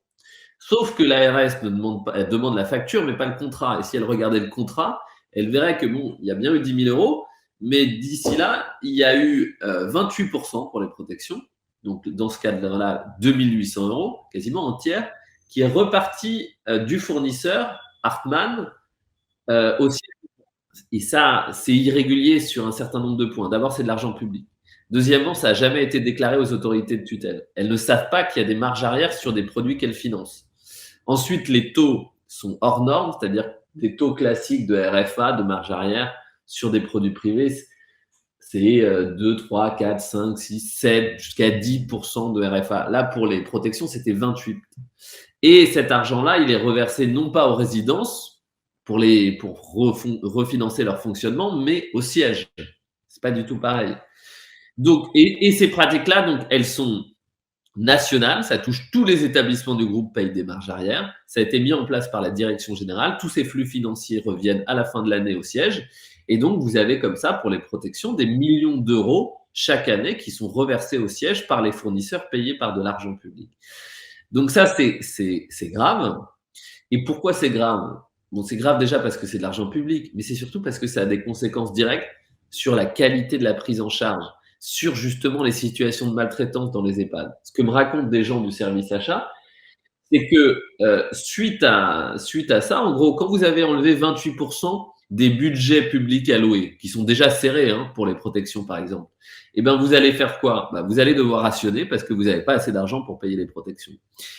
Sauf que l'ARS ne demande pas, elle demande la facture, mais pas le contrat. Et si elle regardait le contrat, elle verrait que bon, il y a bien eu 10 000 euros, mais d'ici là, il y a eu 28% pour les protections. Donc, dans ce cadre-là, 2 800 euros, quasiment entière, qui est reparti du fournisseur, Hartmann, aussi. Et ça, c'est irrégulier sur un certain nombre de points. D'abord, c'est de l'argent public. Deuxièmement, ça n'a jamais été déclaré aux autorités de tutelle. Elles ne savent pas qu'il y a des marges arrière sur des produits qu'elles financent. Ensuite, les taux sont hors normes, c'est-à-dire des taux classiques de RFA, de marge arrière, sur des produits privés, c'est 2, 3, 4, 5, 6, 7, jusqu'à 10% de RFA. Là, pour les protections, c'était 28. Et cet argent-là, il est reversé non pas aux résidences pour refinancer leur fonctionnement, mais au siège. C'est pas du tout pareil. Donc, et ces pratiques-là, donc, elles sont nationales, ça touche tous les établissements du groupe payent des marges arrière. Ça a été mis en place par la direction générale. Tous ces flux financiers reviennent à la fin de l'année au siège. Et donc, vous avez comme ça, pour les protections, des millions d'euros chaque année qui sont reversés au siège par les fournisseurs payés par de l'argent public. Donc ça, c'est grave. Et pourquoi c'est grave? Bon, c'est grave déjà parce que c'est de l'argent public, mais c'est surtout parce que ça a des conséquences directes sur la qualité de la prise en charge, sur justement les situations de maltraitance dans les EHPAD. Ce que me racontent des gens du service achat, c'est que suite à ça, en gros, quand vous avez enlevé 28% des budgets publics alloués, qui sont déjà serrés pour les protections par exemple, eh ben vous allez faire quoi? Vous allez devoir rationner parce que vous n'avez pas assez d'argent pour payer les protections.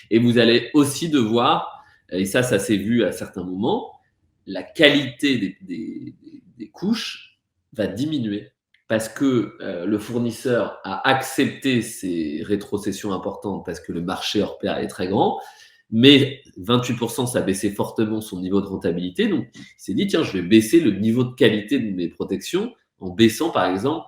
Et vous allez aussi devoir, et ça s'est vu à certains moments, la qualité des couches va diminuer parce que le fournisseur a accepté ces rétrocessions importantes parce que le marché Orpea est très grand, mais 28%, ça a baissé fortement son niveau de rentabilité. Donc, il s'est dit, tiens, je vais baisser le niveau de qualité de mes protections en baissant, par exemple,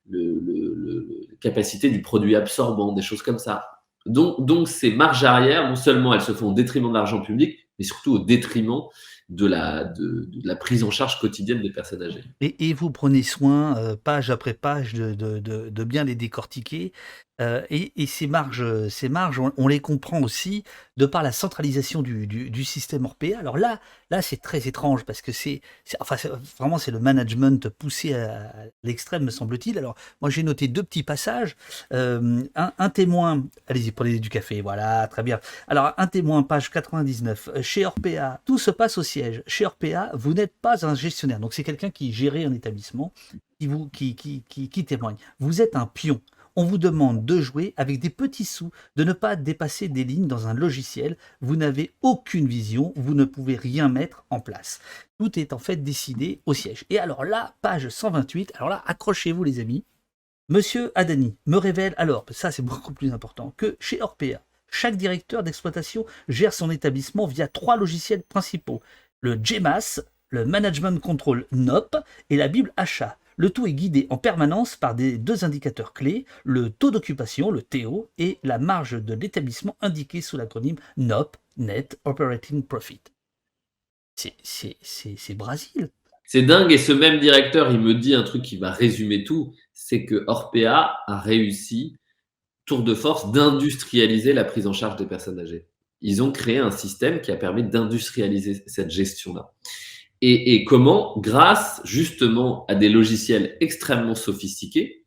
la capacité du produit absorbant, des choses comme ça. Donc, ces marges arrière, non seulement elles se font au détriment de l'argent public, mais surtout au détriment de la prise en charge quotidienne des personnes âgées. Et vous prenez soin, page après page, de bien les décortiquer. Et ces marges, on les comprend aussi de par la centralisation du système Orpea. Alors là, c'est très étrange parce que vraiment, c'est le management poussé à l'extrême, me semble-t-il. Alors, moi, j'ai noté deux petits passages. Un témoin, allez-y, prenez du café, voilà, très bien. Alors, un témoin, page 99. Chez Orpea, tout se passe au siège. Chez Orpea, vous n'êtes pas un gestionnaire. Donc, c'est quelqu'un qui gérait un établissement qui témoigne. Vous êtes un pion. On vous demande de jouer avec des petits sous, de ne pas dépasser des lignes dans un logiciel. Vous n'avez aucune vision, vous ne pouvez rien mettre en place. Tout est en fait décidé au siège. Et alors là, page 128, alors là, accrochez-vous les amis. Monsieur Adani me révèle alors, ça c'est beaucoup plus important, que chez Orpea, chaque directeur d'exploitation gère son établissement via 3 logiciels principaux. Le GEMAS, le Management Control NOP et la Bible Achat. Le tout est guidé en permanence par deux indicateurs clés, le taux d'occupation, le TO, et la marge de l'établissement indiquée sous l'acronyme NOP, Net Operating Profit. C'est Brésil. C'est dingue, et ce même directeur, il me dit un truc qui va résumer tout, c'est que Orpea a réussi, tour de force, d'industrialiser la prise en charge des personnes âgées. Ils ont créé un système qui a permis d'industrialiser cette gestion-là. Et comment? Grâce justement à des logiciels extrêmement sophistiqués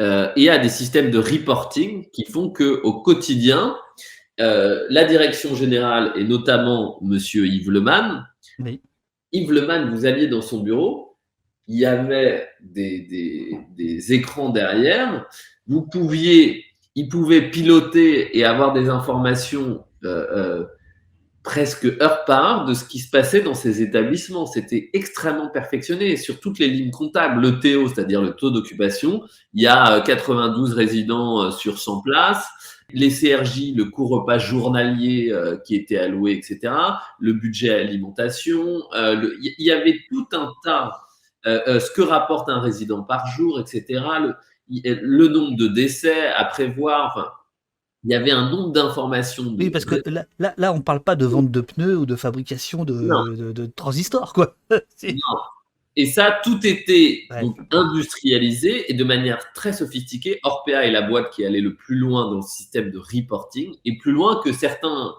et à des systèmes de reporting qui font qu'au quotidien, la direction générale et notamment Monsieur Yves Lemann, Oui. Yves Lemann, vous alliez dans son bureau, il y avait des écrans derrière, il pouvait piloter et avoir des informations presque heure par heure de ce qui se passait dans ces établissements. C'était extrêmement perfectionné sur toutes les lignes comptables. Le TO, c'est-à-dire le taux d'occupation, il y a 92 résidents sur 100 places. Les CRJ, le coût repas journalier qui était alloué, etc. Le budget alimentation. Il y avait tout un tas. Ce que rapporte un résident par jour, etc. Le nombre de décès à prévoir. Enfin, il y avait un nombre d'informations. Oui, parce que là, on parle pas de vente de pneus ou de fabrication Non, de transistors, quoi. C'est- non. Et ça, tout était Ouais. donc industrialisé et de manière très sophistiquée. Orpea est la boîte qui allait le plus loin dans le système de reporting et plus loin que certains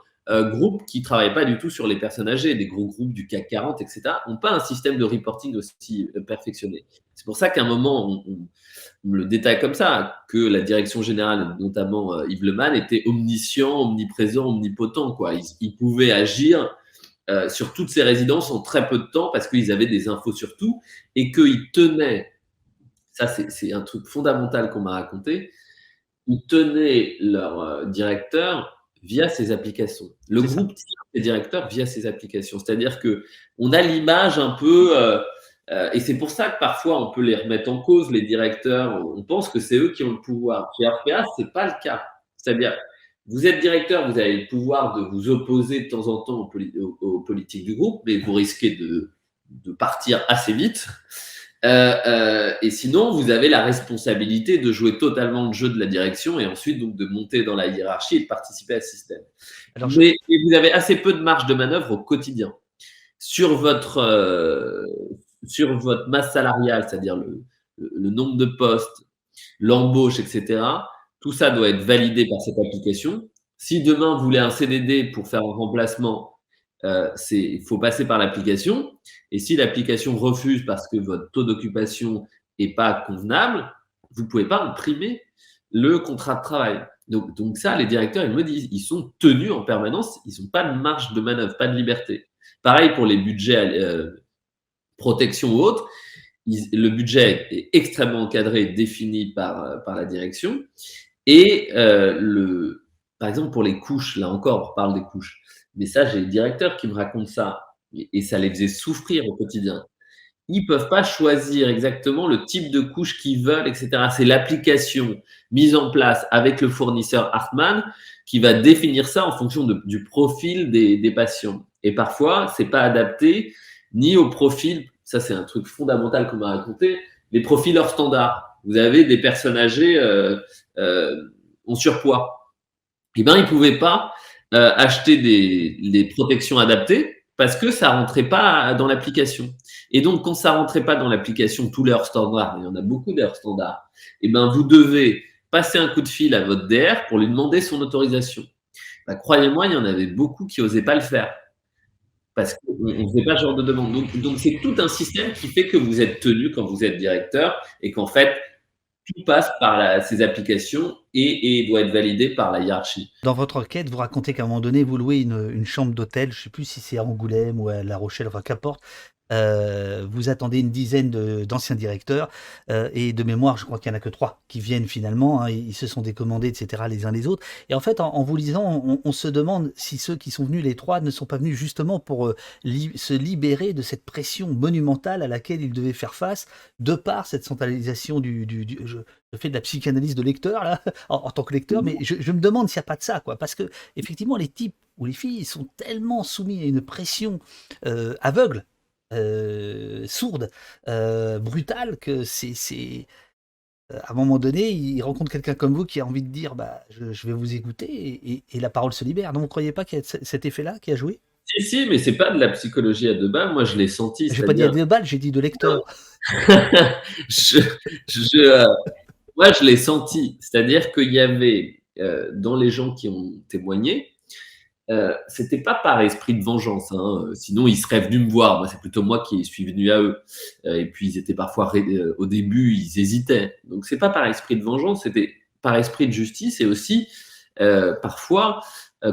groupes qui travaillaient pas du tout sur les personnes âgées, des gros groupes du CAC 40, etc., n'ont pas un système de reporting aussi perfectionné. C'est pour ça qu'à un moment, on le détaille comme ça, que la direction générale, notamment Yves Leman, était omniscient, omniprésent, omnipotent, quoi. Ils pouvaient agir sur toutes ces résidences en très peu de temps parce qu'ils avaient des infos sur tout et qu'ils tenaient, ça c'est un truc fondamental qu'on m'a raconté, ils tenaient leur directeur via ces applications. Le C'est ça. groupe tient ses directeurs via ces applications. C'est-à-dire que on a l'image un peu, et c'est pour ça que parfois on peut les remettre en cause, les directeurs. On pense que c'est eux qui ont le pouvoir. Chez RPA, c'est pas le cas. C'est-à-dire, vous êtes directeur, vous avez le pouvoir de vous opposer de temps en temps aux politiques du groupe, mais vous risquez de partir assez vite. Et sinon, vous avez la responsabilité de jouer totalement le jeu de la direction et ensuite donc de monter dans la hiérarchie et de participer à ce système. Alors, Mais vous avez assez peu de marge de manœuvre au quotidien. Sur votre masse salariale, c'est-à-dire le nombre de postes, l'embauche, etc., tout ça doit être validé par cette application. Si demain vous voulez un CDD pour faire un remplacement, il faut passer par l'application. Et si l'application refuse parce que votre taux d'occupation n'est pas convenable, vous ne pouvez pas imprimer le contrat de travail. Donc ça, les directeurs, ils me disent, ils sont tenus en permanence, ils n'ont pas de marge de manœuvre, pas de liberté. Pareil pour les budgets protection ou autres, le budget est extrêmement encadré et défini par la direction. Et par exemple, pour les couches, là encore, on parle des couches. Mais ça, j'ai le directeur qui me raconte ça. Et ça les faisait souffrir au quotidien. Ils peuvent pas choisir exactement le type de couche qu'ils veulent, etc. C'est l'application mise en place avec le fournisseur Hartmann qui va définir ça en fonction du profil des patients. Et parfois, c'est pas adapté ni au profil. Ça, c'est un truc fondamental qu'on m'a raconté. Les profils hors standard. Vous avez des personnes âgées en surpoids. Eh ben, ils pouvaient pas acheter des protections adaptées parce que ça rentrait pas dans l'application. Et donc, quand ça rentrait pas dans l'application, tous les heures standards, il y en a beaucoup d'heures standards, eh ben, vous devez passer un coup de fil à votre DR pour lui demander son autorisation. Bah, croyez-moi, il y en avait beaucoup qui osaient pas le faire parce qu'on ne faisait pas ce genre de demande. Donc, c'est tout un système qui fait que vous êtes tenu quand vous êtes directeur et qu'en fait, tout passe par ces applications et doit être validé par la hiérarchie. dans votre enquête, vous racontez qu'à un moment donné, vous louez une chambre d'hôtel, je sais plus si c'est à Angoulême ou à La Rochelle, enfin qu'importe. Vous attendez une dizaine d'anciens directeurs et de mémoire, je crois qu'il n'y en a que 3 qui viennent finalement, hein, ils se sont décommandés, etc., les uns les autres. Et en fait, en vous lisant, on se demande si ceux qui sont venus, les 3, ne sont pas venus justement pour se libérer de cette pression monumentale à laquelle ils devaient faire face, de par cette centralisation je fais de la psychanalyse de lecteur, là, en tant que lecteur, mais je me demande s'il n'y a pas de ça, quoi. Parce que, effectivement, les types ou les filles sont tellement soumis à une pression aveugle, sourde, brutale, que à un moment donné, ils rencontrent quelqu'un comme vous qui a envie de dire bah, je vais vous écouter et la parole se libère. Donc, vous ne croyez pas qu'il y a cet effet-là qui a joué? Si, mais c'est pas de la psychologie à 2 balles. Moi, je l'ai senti, J'ai pas dit à c'est-à-dire, 2 balles, j'ai dit de lecteur. je, je, moi, je l'ai senti. C'est-à-dire qu'il y avait, dans les gens qui ont témoigné, c'était pas par esprit de vengeance, hein. Sinon ils seraient venus me voir. Moi, c'est plutôt moi qui suis venu à eux. Et puis ils étaient parfois au début, ils hésitaient. Donc c'est pas par esprit de vengeance, c'était par esprit de justice et aussi parfois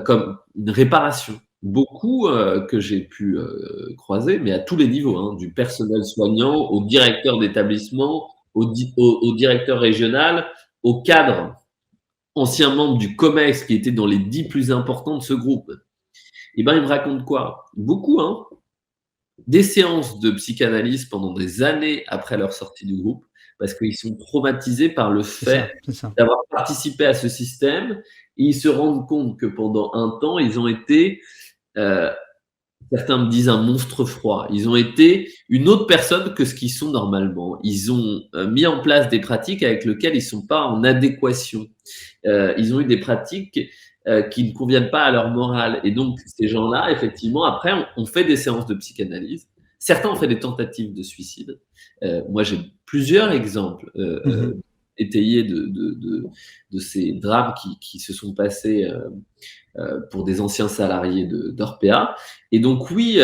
comme une réparation. Beaucoup que j'ai pu croiser, mais à tous les niveaux, hein, du personnel soignant au directeur d'établissement, au directeur régional, au cadre ancien membre du COMEX qui était dans les 10 plus importants de ce groupe. Et ben, ils me racontent quoi? Beaucoup, hein, des séances de psychanalyse pendant des années après leur sortie du groupe, parce qu'ils sont traumatisés par le C'est fait ça, c'est ça. d'avoir participé à ce système et ils se rendent compte que pendant un temps, ils ont été, heu, certains me disent un monstre froid. Ils ont été une autre personne que ce qu'ils sont normalement. Ils ont, mis en place des pratiques avec lesquelles ils sont pas en adéquation. Ils ont eu des pratiques qui ne conviennent pas à leur morale. Et donc, ces gens-là, effectivement, après, on fait des séances de psychanalyse. Certains ont fait des tentatives de suicide. Moi, j'ai plusieurs exemples Mmh. étayés de ces drames qui se sont passés pour des anciens salariés d'Orpea. Et donc, oui,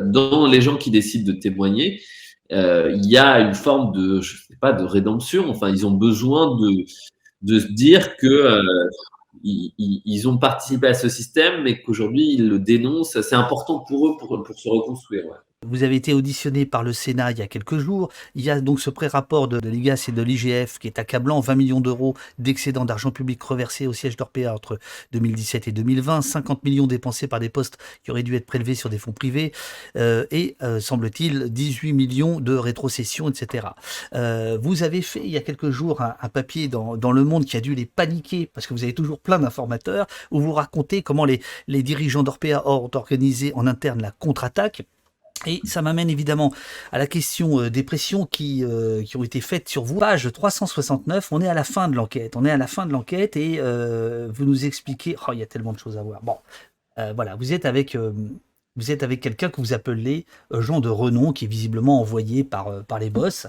dans les gens qui décident de témoigner, il y a une forme de, je sais pas, de rédemption. Enfin, ils ont besoin de se dire que ils ont participé à ce système, mais qu'aujourd'hui ils le dénoncent. C'est important pour eux pour se reconstruire. Ouais. Vous avez été auditionné par le Sénat il y a quelques jours. Il y a donc ce pré-rapport de l'IGAS et de l'IGF qui est accablant, 20 millions d'euros d'excédent d'argent public reversé au siège d'Orpea entre 2017 et 2020, 50 millions dépensés par des postes qui auraient dû être prélevés sur des fonds privés, semble-t-il, 18 millions de rétrocessions, etc. Vous avez fait il y a quelques jours un papier dans Le Monde qui a dû les paniquer, parce que vous avez toujours plein d'informateurs, où vous racontez comment les dirigeants d'Orpea ont organisé en interne la contre-attaque. Et ça m'amène évidemment à la question des pressions qui ont été faites sur vous. Page 369, on est à la fin de l'enquête. On est à la fin de l'enquête et vous nous expliquez... Oh, il y a tellement de choses à voir. Bon, voilà, vous êtes avec quelqu'un que vous appelez Jean de Renom, qui est visiblement envoyé par les boss,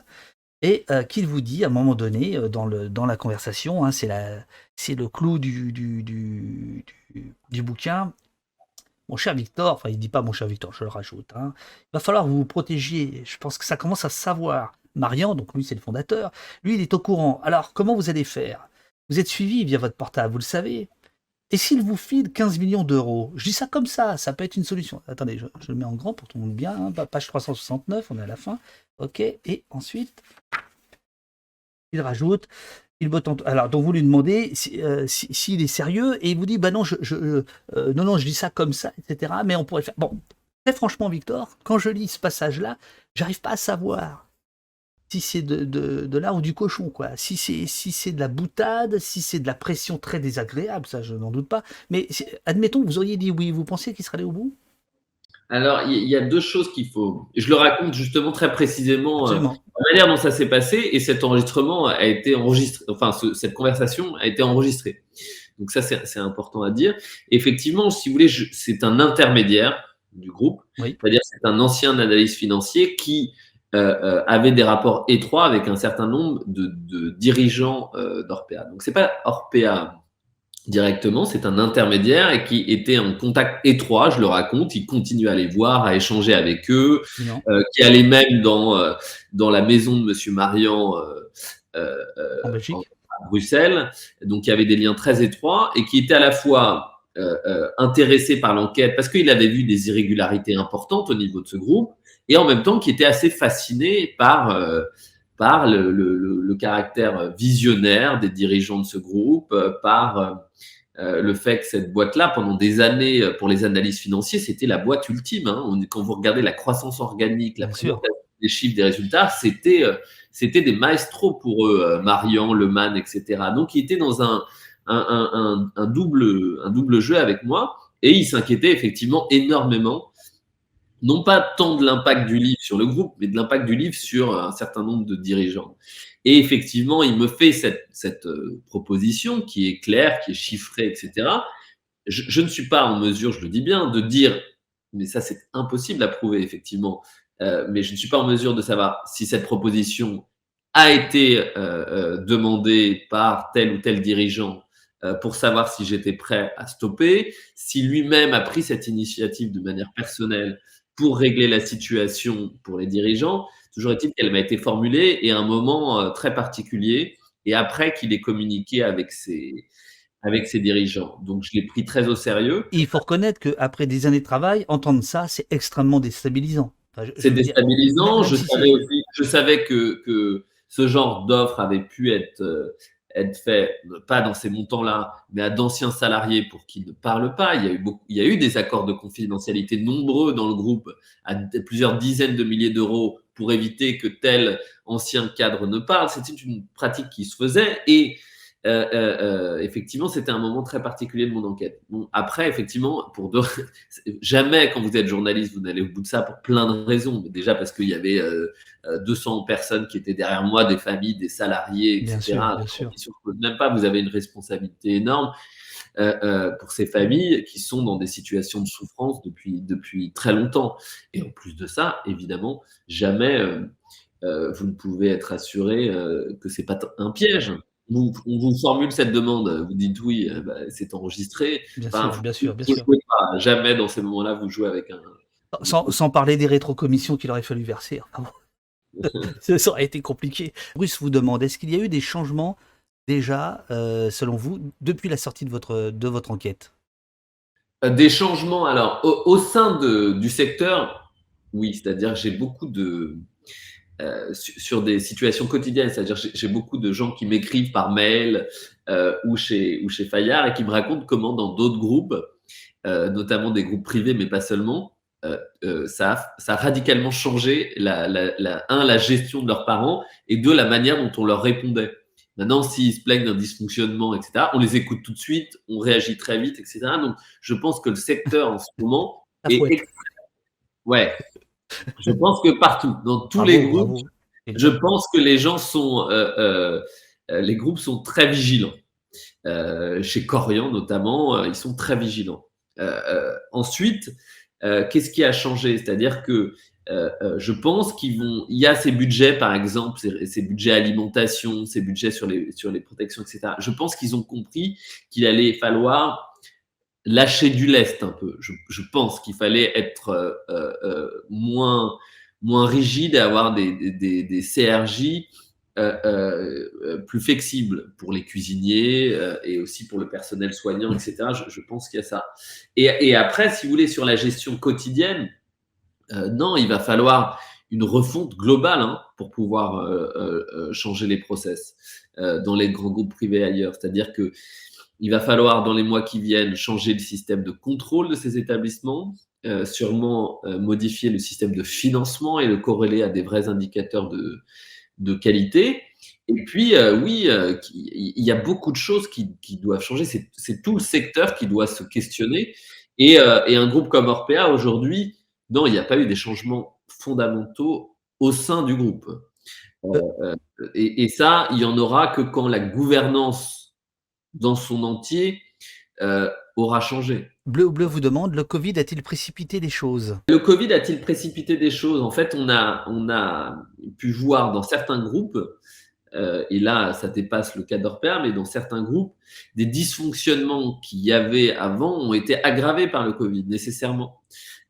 et qu'il vous dit à un moment donné, dans la conversation, hein, c'est le clou du bouquin. Mon cher Victor, enfin il dit pas mon cher Victor, je le rajoute, hein, il va falloir que vous vous protégiez, je pense que ça commence à se savoir. Marian, donc lui c'est le fondateur, lui il est au courant. Alors comment vous allez faire? Vous êtes suivi via votre portable, vous le savez. Et s'il vous file 15 millions d'euros? Je dis ça comme ça peut être une solution. Attendez, je le mets en grand pour tout le monde bien, hein, page 369, on est à la fin. Ok, et ensuite, il rajoute, alors, donc vous lui demandez s'il est sérieux, et il vous dit, bah non, non, je dis ça comme ça, etc. Mais on pourrait faire. Bon, très franchement, Victor, quand je lis ce passage-là, j'arrive pas à savoir si c'est de l'art ou du cochon, quoi. Si c'est de la boutade, si c'est de la pression très désagréable, ça, je n'en doute pas. Mais admettons que vous auriez dit oui, vous pensiez qu'il serait allé au bout? Alors, il y a deux choses qu'il faut. Je le raconte justement très précisément Absolument. la manière dont ça s'est passé, et cet enregistrement a été enregistré. Enfin, cette conversation a été enregistrée. Donc ça, c'est important à dire. Effectivement, si vous voulez, c'est un intermédiaire du groupe, Oui. c'est-à-dire c'est un ancien analyste financier qui avait des rapports étroits avec un certain nombre de dirigeants d'Orpea. Donc c'est pas Orpea directement, c'est un intermédiaire et qui était en contact étroit, je le raconte, il continue à les voir, à échanger avec eux, Non. qui allait même dans la maison de Monsieur Marian euh, En en Belgique? à Bruxelles, donc il y avait des liens très étroits et qui était à la fois intéressé par l'enquête parce qu'il avait vu des irrégularités importantes au niveau de ce groupe et en même temps qui était assez fasciné par le caractère visionnaire des dirigeants de ce groupe, par le fait que cette boîte-là, pendant des années, pour les analystes financiers, c'était la boîte ultime. Hein. Quand vous regardez la croissance organique, la Bien sûr. présentation des chiffres, des résultats, c'était des maestros pour eux, Marian, Leman, etc. Donc, il était dans un double jeu avec moi et il s'inquiétait effectivement énormément, non pas tant de l'impact du livre sur le groupe, mais de l'impact du livre sur un certain nombre de dirigeants. Et effectivement, il me fait cette proposition qui est claire, qui est chiffrée, etc. Je ne suis pas en mesure, je le dis bien, de dire, mais ça c'est impossible à prouver effectivement, mais je ne suis pas en mesure de savoir si cette proposition a été demandée par tel ou tel dirigeant pour savoir si j'étais prêt à stopper, si lui-même a pris cette initiative de manière personnelle pour régler la situation pour les dirigeants. Toujours est-il qu'elle m'a été formulée et à un moment très particulier et après qu'il ait communiqué avec ses dirigeants. Donc, je l'ai pris très au sérieux. Et il faut reconnaître qu'après des années de travail, entendre ça, c'est extrêmement déstabilisant. Enfin, je C'est veux dire, déstabilisant. même si c'est... Je savais que ce genre d'offre avait pu être être fait, pas dans ces montants-là, mais à d'anciens salariés pour qu'ils ne parlent pas. Il y a eu des accords de confidentialité nombreux dans le groupe, à plusieurs dizaines de milliers d'euros, pour éviter que tel ancien cadre ne parle. C'était une pratique qui se faisait et effectivement, c'était un moment très particulier de mon enquête. Bon, après, effectivement, jamais quand vous êtes journaliste, vous n'allez au bout de ça pour plein de raisons. Mais déjà parce qu'il y avait 200 personnes qui étaient derrière moi, des familles, des salariés, Bien sûr, etc. bien Donc, sûr. on ne se pose même pas, vous avez une responsabilité énorme pour ces familles qui sont dans des situations de souffrance depuis très longtemps. Et en plus de ça, évidemment, jamais vous ne pouvez être assuré que c'est pas un piège. On vous formule cette demande, vous dites oui, c'est enregistré. Bien Enfin, sûr, bien vous sûr, bien ne sûr. jouez pas. Jamais dans ces moments-là, vous jouez avec un. Sans parler des rétrocommissions qu'il aurait fallu verser. Ah bon, ça aurait été compliqué. Bruce vous demande, est-ce qu'il y a eu des changements déjà, selon vous, depuis la sortie de votre enquête? Des changements, alors, au sein du secteur, oui, c'est-à-dire que j'ai beaucoup de. Sur des situations quotidiennes, c'est-à-dire j'ai beaucoup de gens qui m'écrivent par mail ou chez Fayard et qui me racontent comment dans d'autres groupes, notamment des groupes privés, mais pas seulement, ça a radicalement changé la gestion de leurs parents et deux, la manière dont on leur répondait. Maintenant, s'ils se plaignent d'un dysfonctionnement, etc., on les écoute tout de suite, on réagit très vite, etc. Donc, je pense que le secteur en ce moment La est. fouette. Ouais, je pense que partout, dans tous les Bravo, groupes, bravo. je Exact. pense que les groupes sont très vigilants. Chez Corian notamment, ils sont très vigilants. Ensuite, qu'est-ce qui a changé? C'est-à-dire que je pense il y a ces budgets, par exemple, ces budgets alimentation, ces budgets sur les protections, etc. Je pense qu'ils ont compris qu'il allait falloir lâcher du lest un peu. Je pense qu'il fallait être moins rigide et avoir des CRJ plus flexibles pour les cuisiniers et aussi pour le personnel soignant, etc. Je pense qu'il y a ça. Et après, si vous voulez, sur la gestion quotidienne, non, il va falloir une refonte globale pour pouvoir changer les process dans les grands groupes privés ailleurs. C'est-à-dire que il va falloir, dans les mois qui viennent, changer le système de contrôle de ces établissements, sûrement modifier le système de financement et le corréler à des vrais indicateurs de qualité. Et puis, oui, il y a beaucoup de choses qui doivent changer. C'est tout le secteur qui doit se questionner. Et un groupe comme Orpea, aujourd'hui, non, il n'y a pas eu des changements fondamentaux au sein du groupe. Euh, Et ça, il y en aura que quand la gouvernance dans son entier aura changé. Bleu Bleu vous demande, le Covid a-t-il précipité les choses? Le Covid a-t-il précipité des choses? En fait, on a pu voir dans certains groupes, et là, ça dépasse le cas d'Orpea, mais dans certains groupes, des dysfonctionnements qu'il y avait avant ont été aggravés par le Covid, nécessairement.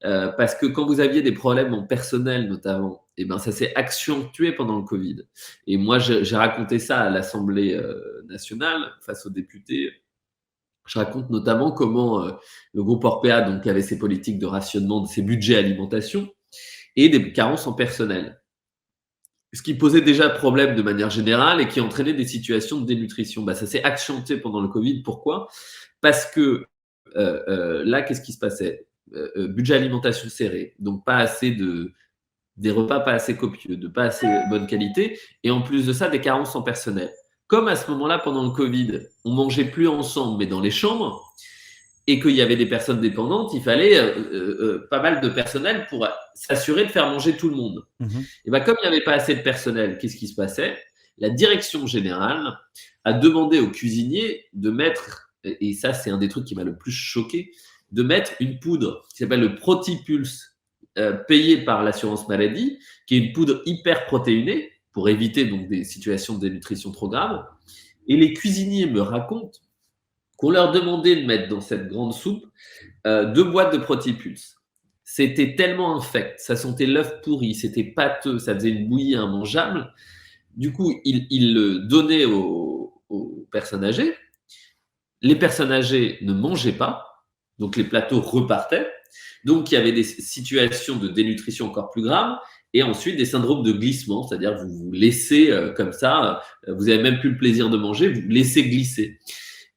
Parce que quand vous aviez des problèmes en personnel, notamment, eh ben, ça s'est accentué pendant le Covid. Et moi, j'ai raconté ça à l'Assemblée nationale, face aux députés. Je raconte notamment comment le groupe Orpea donc, avait ses politiques de rationnement de ses budgets alimentation et des carences en personnel. Ce qui posait déjà problème de manière générale et qui entraînait des situations de dénutrition. Ça s'est accentué pendant le Covid. Pourquoi? Parce que là, qu'est-ce qui se passait? Budget alimentation serré, donc des repas pas assez copieux, de pas assez bonne qualité, et en plus de ça, des carences en personnel. Comme à ce moment-là, pendant le Covid, on mangeait plus ensemble, mais dans les chambres, et qu'il y avait des personnes dépendantes, il fallait pas mal de personnel pour s'assurer de faire manger tout le monde. Et comme il n'y avait pas assez de personnel, qu'est-ce qui se passait? La direction générale a demandé aux cuisiniers de mettre, et ça c'est un des trucs qui m'a le plus choqué, de mettre une poudre qui s'appelle le Protipulse, payée par l'assurance maladie, qui est une poudre hyper protéinée pour éviter donc des situations de dénutrition trop graves. Et les cuisiniers me racontent qu'on leur demandait de mettre dans cette grande soupe 2 boîtes de Protipulse. C'était tellement infect, ça sentait l'œuf pourri, c'était pâteux, ça faisait une bouillie immangeable. Du coup, ils le donnaient aux personnes âgées. Les personnes âgées ne mangeaient pas, donc les plateaux repartaient. Donc, il y avait des situations de dénutrition encore plus graves. et ensuite des syndromes de glissement, c'est-à-dire vous vous laissez comme ça, vous n'avez même plus le plaisir de manger, vous laissez glisser.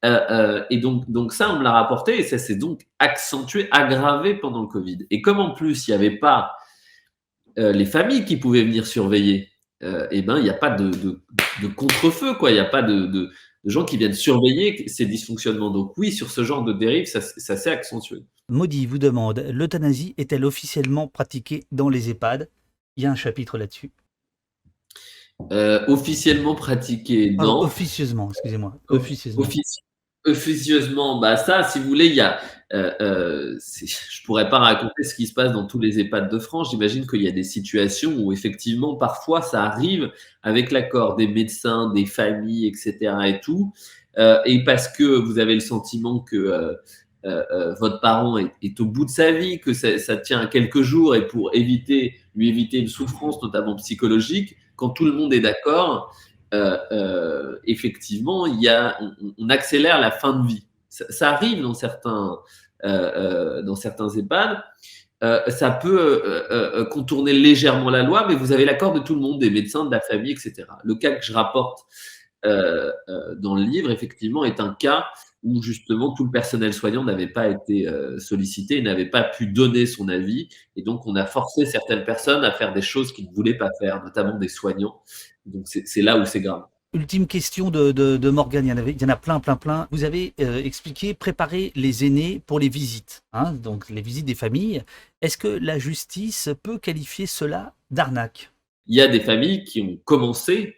Et donc ça, on me l'a rapporté et ça s'est donc accentué, aggravé pendant le Covid. Et comme en plus, il n'y avait pas les familles qui pouvaient venir surveiller, et ben, il n'y a pas de contre-feu, quoi. Il n'y a pas de gens qui viennent surveiller ces dysfonctionnements. Donc oui, sur ce genre de dérive, ça s'est accentué. Maudit vous demande, l'euthanasie est-elle officiellement pratiquée dans les EHPAD? Il y a un chapitre là-dessus. Officiellement pratiqué, Pardon, non. officieusement, excusez-moi, officieusement. Officieusement, bah ça, si vous voulez, il y a, je pourrais pas raconter ce qui se passe dans tous les EHPAD de France. J'imagine qu'il y a des situations où effectivement, parfois, ça arrive avec l'accord des médecins, des familles, etc. et tout, et parce que vous avez le sentiment que votre parent est au bout de sa vie, que ça tient à quelques jours, et pour lui éviter une souffrance, notamment psychologique, quand tout le monde est d'accord, effectivement, on accélère la fin de vie. Ça arrive dans certains EHPAD. Ça peut contourner légèrement la loi, mais vous avez l'accord de tout le monde, des médecins, de la famille, etc. Le cas que je rapporte dans le livre, effectivement, est un cas où justement tout le personnel soignant n'avait pas été sollicité et n'avait pas pu donner son avis. Et donc, on a forcé certaines personnes à faire des choses qu'ils ne voulaient pas faire, notamment des soignants. Donc, c'est là où c'est grave. Ultime question de Morgane, il y en a plein, plein, plein. Vous avez expliqué préparer les aînés pour les visites, hein, donc les visites des familles. Est-ce que la justice peut qualifier cela d'arnaque? Il y a des familles qui ont commencé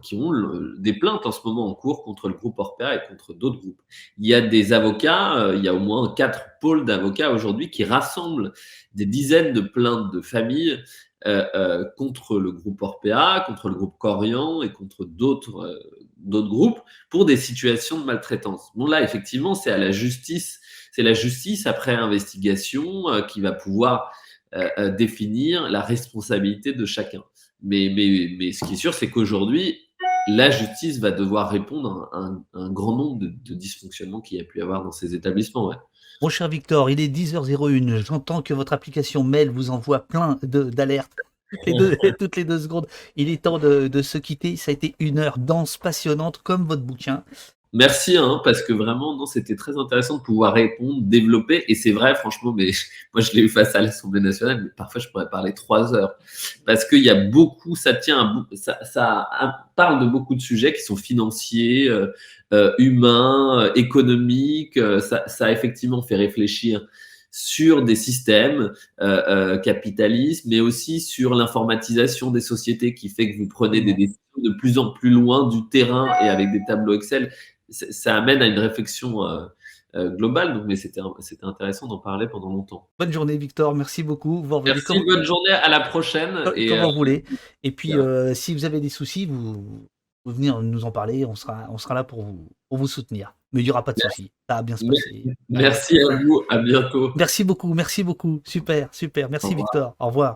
qui ont des plaintes en ce moment en cours contre le groupe Orpea et contre d'autres groupes. Il y a des avocats, il y a au moins 4 pôles d'avocats aujourd'hui qui rassemblent des dizaines de plaintes de familles contre le groupe Orpea, contre le groupe Corian et contre d'autres groupes pour des situations de maltraitance. Bon, là, effectivement, c'est la justice après investigation qui va pouvoir définir la responsabilité de chacun. Mais ce qui est sûr, c'est qu'aujourd'hui, la justice va devoir répondre à un grand nombre de dysfonctionnements qu'il y a pu y avoir dans ces établissements. Ouais. Mon cher Victor, il est 10h01. J'entends que votre application mail vous envoie plein d'alertes toutes les 2 secondes. Il est temps de se quitter. Ça a été une heure dense, passionnante, comme votre bouquin. Merci, parce que vraiment, non, c'était très intéressant de pouvoir répondre, développer. Et c'est vrai, franchement, mais moi, je l'ai eu face à l'Assemblée nationale, mais parfois, je pourrais parler 3 heures. Parce qu'il y a beaucoup, ça parle de beaucoup de sujets qui sont financiers, humains, économiques. Ça a effectivement fait réfléchir sur des systèmes capitalistes, mais aussi sur l'informatisation des sociétés qui fait que vous prenez des décisions de plus en plus loin du terrain et avec des tableaux Excel. Ça amène à une réflexion globale, donc, mais c'était intéressant d'en parler pendant longtemps. Bonne journée, Victor. Merci beaucoup. Vous revenez Merci, bonne journée, à la prochaine. comme vous voulez. Et puis, si vous avez des soucis, vous venez nous en parler. On sera là pour vous soutenir. Mais il n'y aura pas de soucis. Ça va bien se passer. Merci à vous. À bientôt. Merci beaucoup. Merci beaucoup. Super, super. Merci, Victor. Au revoir.